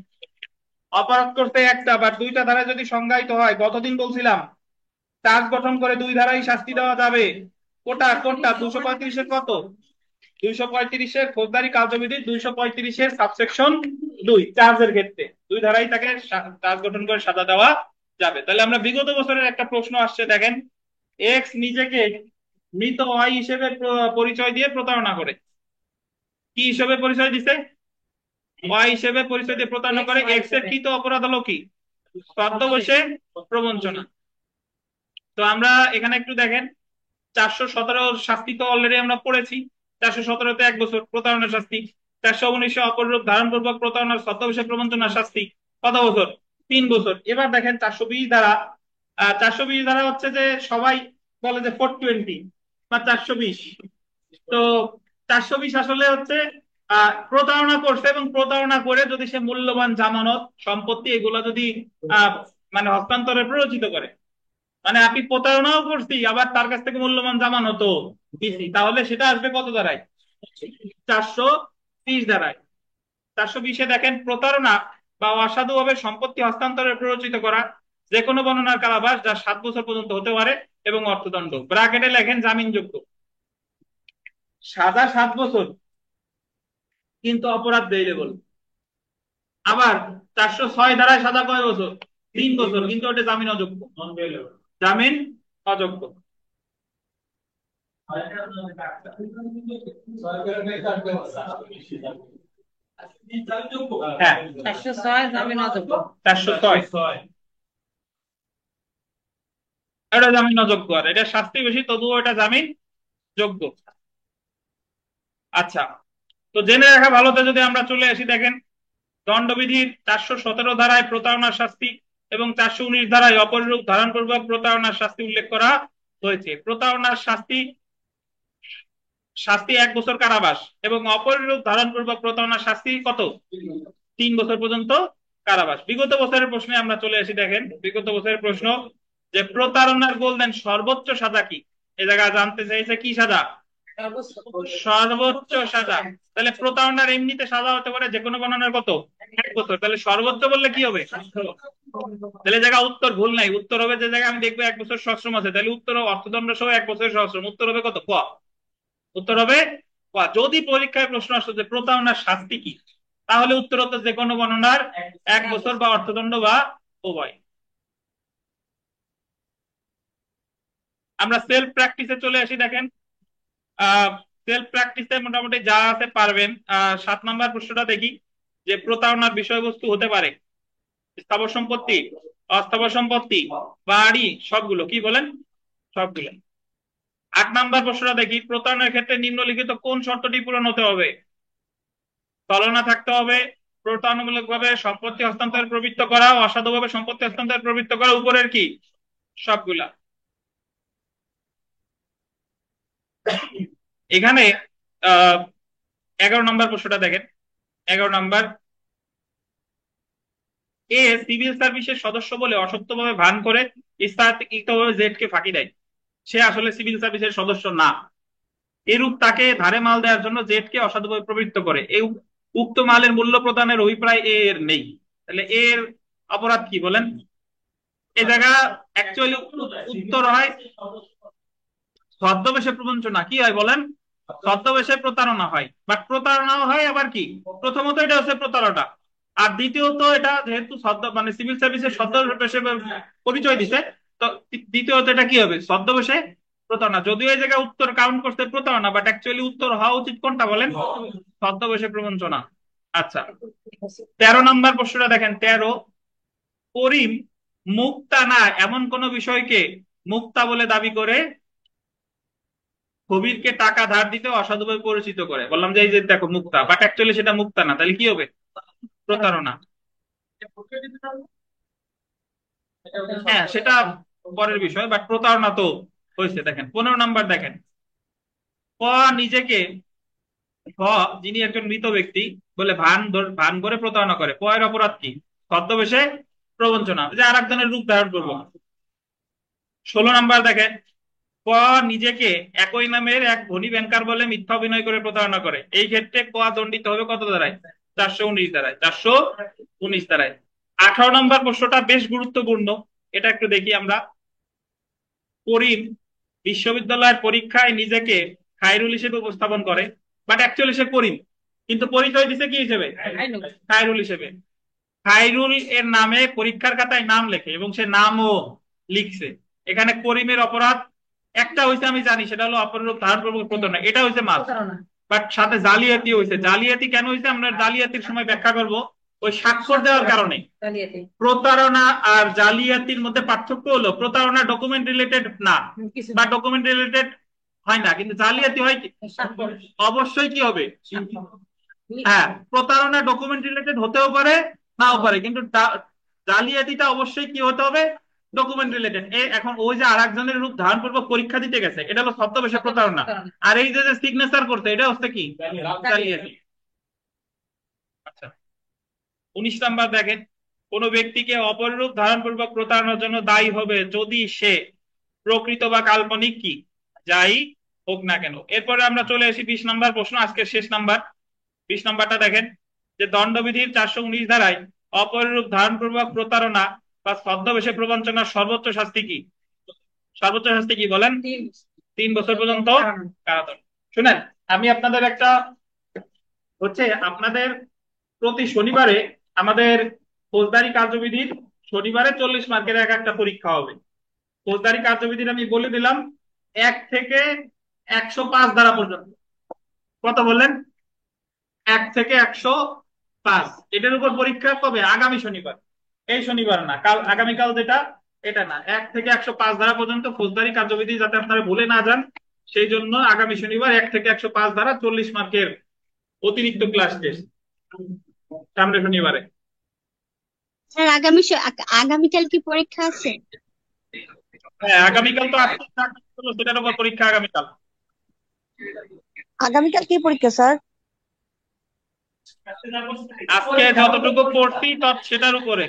অপরাধ করতে একটা বা 2টা ধারায় যদি সংজ্ঞায়িত হয়, গতদিন বলছিলাম চার্জ গঠন করে 2 ধারায় শাস্তি দেওয়া যাবে। কোটা কোনটা? 235-এর কত? 235-এর ফৌজদারি কার্যবিধি 235-এর সাবসেকশন 2 চার্জের ক্ষেত্রে 2 ধারায় তাকে চার্জ গঠন করে সাজা দেওয়া যাবে। তাহলে আমরা বিগত বছরের একটা প্রশ্ন আসছে, দেখেন, এক্স নিজেকে মৃত ওয়াই হিসেবে পরিচয় দিয়ে প্রতারণা করে। কি হিসেবে পরিচয় দিছে? ওয়াই হিসেবে পরিচয় দিয়ে প্রতারণা করে। এক্স এর কৃত অপরাধ হলো কি? ছদ্মবেশে প্রবঞ্চনা। তো আমরা এখানে একটু দেখেন, 417 শাস্তি তো অলরেডি আমরা পড়েছি। 417-তে 1 বছর প্রতারণার শাস্তি। 419-এ অপররূপ ধারণ পূর্বক প্রতারণার ছদ্মবেশে প্রবঞ্চনার শাস্তি কত বছর? 3 বছর। এবার দেখেন 420 ধারা। 420 ধারা হচ্ছে যে সবাই বলে যে 420 বা 420। তো 420 আসলে হচ্ছে প্রতারণা করছে, এবং প্রতারণা করে যদি সে মূল্যবান জামানত সম্পত্তি এগুলো যদি আহ মানে হস্তান্তরে প্ররোচিত করে, মানে আপনি প্রতারণাও করছি আবার তার কাছ থেকে মূল্যবান জামানতও দিছি, তাহলে সেটা আসবে কত ধারায়? 430 ধারায়। 420-এ দেখেন, প্রতারণা বা অসাধুভাবে সম্পত্তি হস্তান্তরে প্ররোচিত করা যে কোনো বর্ণনার কারাবাস যা 7 বছর পর্যন্ত হতে পারে এবং অর্থদণ্ড। ব্র্যাকেটে লেখেন জামিনযোগ্য। সাজা 7 বছর, কিন্তু অপরাধ ভেরিয়েবল। আবার 406 ধারায় সাজা কয় বছর? 3 বছর, কিন্তু ওটা জামিন অযোগ্য, জামিন অযোগ্য। হ্যাঁ, 406 জামিন অযোগ্য। 406 এটা জামিন অযোগ্য, আর এটা শাস্তি বেশি তবুও এটা জামিন যোগ্য। আচ্ছা, তো জেনে রাখা ভালোতে যদি আমরা চলে আসি, দেখেন দণ্ডবিধির 417 ধারায় প্রতারণার শাস্তি এবং 419 ধারায় অপররূপ ধারণ পূর্বক প্রতারণার শাস্তি উল্লেখ করা হয়েছে। প্রতারণার শাস্তি শাস্তি 1 বছর কারাবাস এবং অপররূপ ধারণপূর্বক প্রতারণার শাস্তি কত? 3 বছর পর্যন্ত কারাবাস। বিগত বছরের প্রশ্নে আমরা চলে আসি। দেখেন বিগত বছরের প্রশ্ন যে প্রতারণার গোল্ডেন সর্বোচ্চ সাজা কি? এ জায়গায় জানতে চাইছে কি সাজা? সর্বোচ্চ সাজা। তাহলে প্রতারণার এমনিতে সাজা হতে পারে যে কোনো গণনার কত? 1 বছর। তাহলে সর্বোচ্চ বললে কি হবে? তাহলে জায়গা উত্তর ভুল নাই, উত্তর হবে যে জায়গায় আমি দেখবো 1 বছর সশ্রম আছে, তাহলে উত্তর অর্থদণ্ড সহ 1 বছর সশ্রম। উত্তর হবে কত? ক। উত্তর হবে ক। যদি পরীক্ষায় প্রশ্ন আসতো যে প্রতারণার শাস্তি কি, তাহলে উত্তর হতো যে কোনো গণনার 1 বছর বা অর্থদণ্ড বা উভয়। আমরা সেলফ প্র্যাকটিসে চলে আসি। দেখেন সেলফ প্র্যাকটিসে মোটামুটি যা আছে পারবেন। 7 নম্বর প্রশ্নটা দেখি যে প্রতারণার বিষয়বস্তু হতে পারে স্থাবর সম্পত্তি, অস্থাবর সম্পত্তি, বাড়ি, সবগুলো। কি বলেন? সবগুলো। 8 নম্বর প্রশ্নটা দেখি প্রতারণার ক্ষেত্রে নিম্নলিখিত কোন শর্তটি পূরণ হতে হবে? ছলনা থাকতে হবে, প্রতারণামূলক ভাবে সম্পত্তি হস্তান্তর প্রবৃত্ত করা, অসাধুভাবে সম্পত্তি হস্তান্তর প্রবৃত্ত করা, উপরের কি? সবগুলা। এখানে 11 নম্বর প্রশ্নটা দেখেন। 11 নম্বর, এ সিভিল সার্ভিসের সদস্য বলে অসত্যভাবে ভান করে ইচ্ছাকৃতভাবে জেড কে ফাঁকি দেয়। সে আসলে সিভিল সার্ভিসের সদস্য না। এরূপ তাকে ধারে মাল দেওয়ার জন্য জেড কে অসাধুভাবে প্রবৃত্ত করে। এই উক্ত মালের মূল্য প্রদানের অভিপ্রায় এর নেই। তাহলে এর অপরাধ কি বলেন? এ জায়গা অ্যাকচুয়ালি উত্তর হয় ছদ্মবেশে প্রবঞ্চনা। কি হয় বলেন? ছদ্মবেশে প্রতারণা হয়, বাট প্রতারণাও হয় আবার কি। প্রথমত এটা হচ্ছে প্রতারণা, আর দ্বিতীয়ত এটা যেহেতু মানে সিভিল সার্ভিসের ছদ্মবেশে পরিচয় দিছে, তো দ্বিতীয়ত এটা কি হবে? ছদ্মবেশে প্রতারণা। যদিও এই জায়গায় উত্তর কাউন্ট করতে প্রতারণা, বাট অ্যাকচুয়ালি উত্তর হওয়া উচিত কোনটা বলেন? ছদ্মবেশে প্রবঞ্চনা। আচ্ছা, 13 নম্বর প্রশ্নটা দেখেন। 13, করিম মুক্তা না এমন কোন বিষয়কে মুক্তা বলে দাবি করে কবিরকে টাকা ধার দিতে অসাধুভাবে পরিচিত করে। বললাম যে এই যে দেখো মুক্তা, বাট অ্যাকচুয়ালি সেটা মুক্তা না, তাহলে কি হবে? প্রতারণা। হ্যাঁ, সেটা পরের বিষয়, বাট প্রতারণা তো হয়েছে। দেখেন 15 নম্বর দেখেন। ক নিজেকে, ক যিনি একজন মৃত ব্যক্তি বলে ভান করে প্রতারণা করে, ক এর অপরাধ কি? ছদ্মবেশে প্রবঞ্চনা, যে আর একজনের রূপ ধারণ করবো। 16 নম্বর দেখেন। ক নিজেকে একই নামের এক ধনী ব্যাংকার বলে মিথ্যা অভিনয় করে প্রতারণা করে। এই ক্ষেত্রে ক দণ্ডিত হবে কত ধারায়? 419 ধারায়। 419 ধারায়। 18 নম্বর প্রশ্নটা বেশ গুরুত্বপূর্ণ, এটা একটু দেখি আমরা। করিম বিশ্ববিদ্যালয়ের পরীক্ষায় নিজেকে খায়রুল হিসেবে উপস্থাপন করে, বাট অ্যাকচুয়ালি সে করিম, কিন্তু পরিচয় দিছে কি হিসেবে? খায়রুল হিসেবে। খায়রুল এর নামে পরীক্ষার খাতায় নাম লেখে এবং সে নামও লিখছে। এখানে করিমের অপরাধ একটা হয়েছে, আমি জানি, সেটা হলো অপরূপ ধারণপূর্বক প্রতারণা, এটা হয়েছে মাল। বাট সাথে জালিয়াতি হয়েছে। জালিয়াতি কেন হয়েছে আমরা জালিয়াতির সময় ব্যাখ্যা করব। ওই স্বাক্ষর দেওয়ার কারণে। প্রতারণা আর জালিয়াতির মধ্যে পার্থক্য হলো প্রতারণা ডকুমেন্ট রিলেটেড না, বা ডকুমেন্ট রিলেটেড হয় না, কিন্তু জালিয়াতি হয় কি? অবশ্যই কি হবে? হ্যাঁ, প্রতারণা ডকুমেন্ট রিলেটেড হতেও পারে, নাও পারে, কিন্তু জালিয়াতিটা অবশ্যই কি হতে হবে? Document related. এখন ওই যে আরেকজনের রূপ ধারণ পূর্বক পরীক্ষা দিতে গেছে, এটা হলো ছদ্মবেশে প্রতারণা। আর এই যে সিগনেচার করতে, এটা হচ্ছে কি? জালিয়াতি। আচ্ছা, 19 নম্বর দেখেন। কোন ব্যক্তিকে অপররূপ ধারণ পূর্বক প্রতারণার জন্য দায়ী হবে যদি সে প্রকৃত বা কাল্পনিক কি যাই হোক না কেন। এরপরে আমরা চলে আসি 20 নম্বর প্রশ্ন, আজকের শেষ নাম্বার। 20 নম্বরটা দেখেন যে দণ্ডবিধির 419 ধারায় অপররূপ ধারণপূর্বক প্রতারণা বা ছদ্মবেশে প্রবঞ্চনার সর্বোচ্চ শাস্তি কি? সর্বোচ্চ শাস্তি কি বলেন? 3 বছর পর্যন্ত কারাদণ্ড। শুনেন, আমি আপনাদের একটা হচ্ছে আপনাদের প্রতি শনিবারে আমাদের ফৌজদারি কার্যবিধির শনিবারে 40 মার্কের একটা পরীক্ষা হবে। ফৌজদারি কার্যবিধির আমি বলে দিলাম 1 থেকে 105 ধারা পর্যন্ত। কত বললেন? 1 থেকে 105। এটার উপর পরীক্ষা কবে? আগামী শনিবার। এই শনিবার না, কাল, আগামীকাল যেটা, এটা না। 1 থেকে 105 ধারা পর্যন্ত ফৌজদারি কার্যবিধি, যাতে আপনারা ভুলে না যান সেই জন্য আগামী শনিবার 1 থেকে 105 ধারা 40 মার্কের অতিরিক্ত ক্লাস টেস্ট সামনে শনিবারে। স্যার আগামীকাল কি পরীক্ষা আছে? হ্যাঁ, আগামীকাল তো সেটার উপর পরীক্ষা আগামীকাল। আগামীকাল কি পরীক্ষা স্যার? আজকে যতটুকু পড়ছি সেটার উপরে।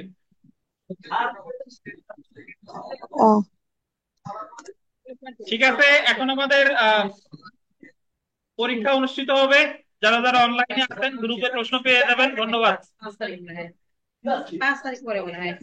ও ঠিক আছে, এখন আমাদের পরীক্ষা অনুষ্ঠিত হবে। যারা যারা অনলাইনে আছেন গ্রুপে প্রশ্ন পেয়ে যাবেন। ধন্যবাদ। 5 তারিখ পরে মনে হয়।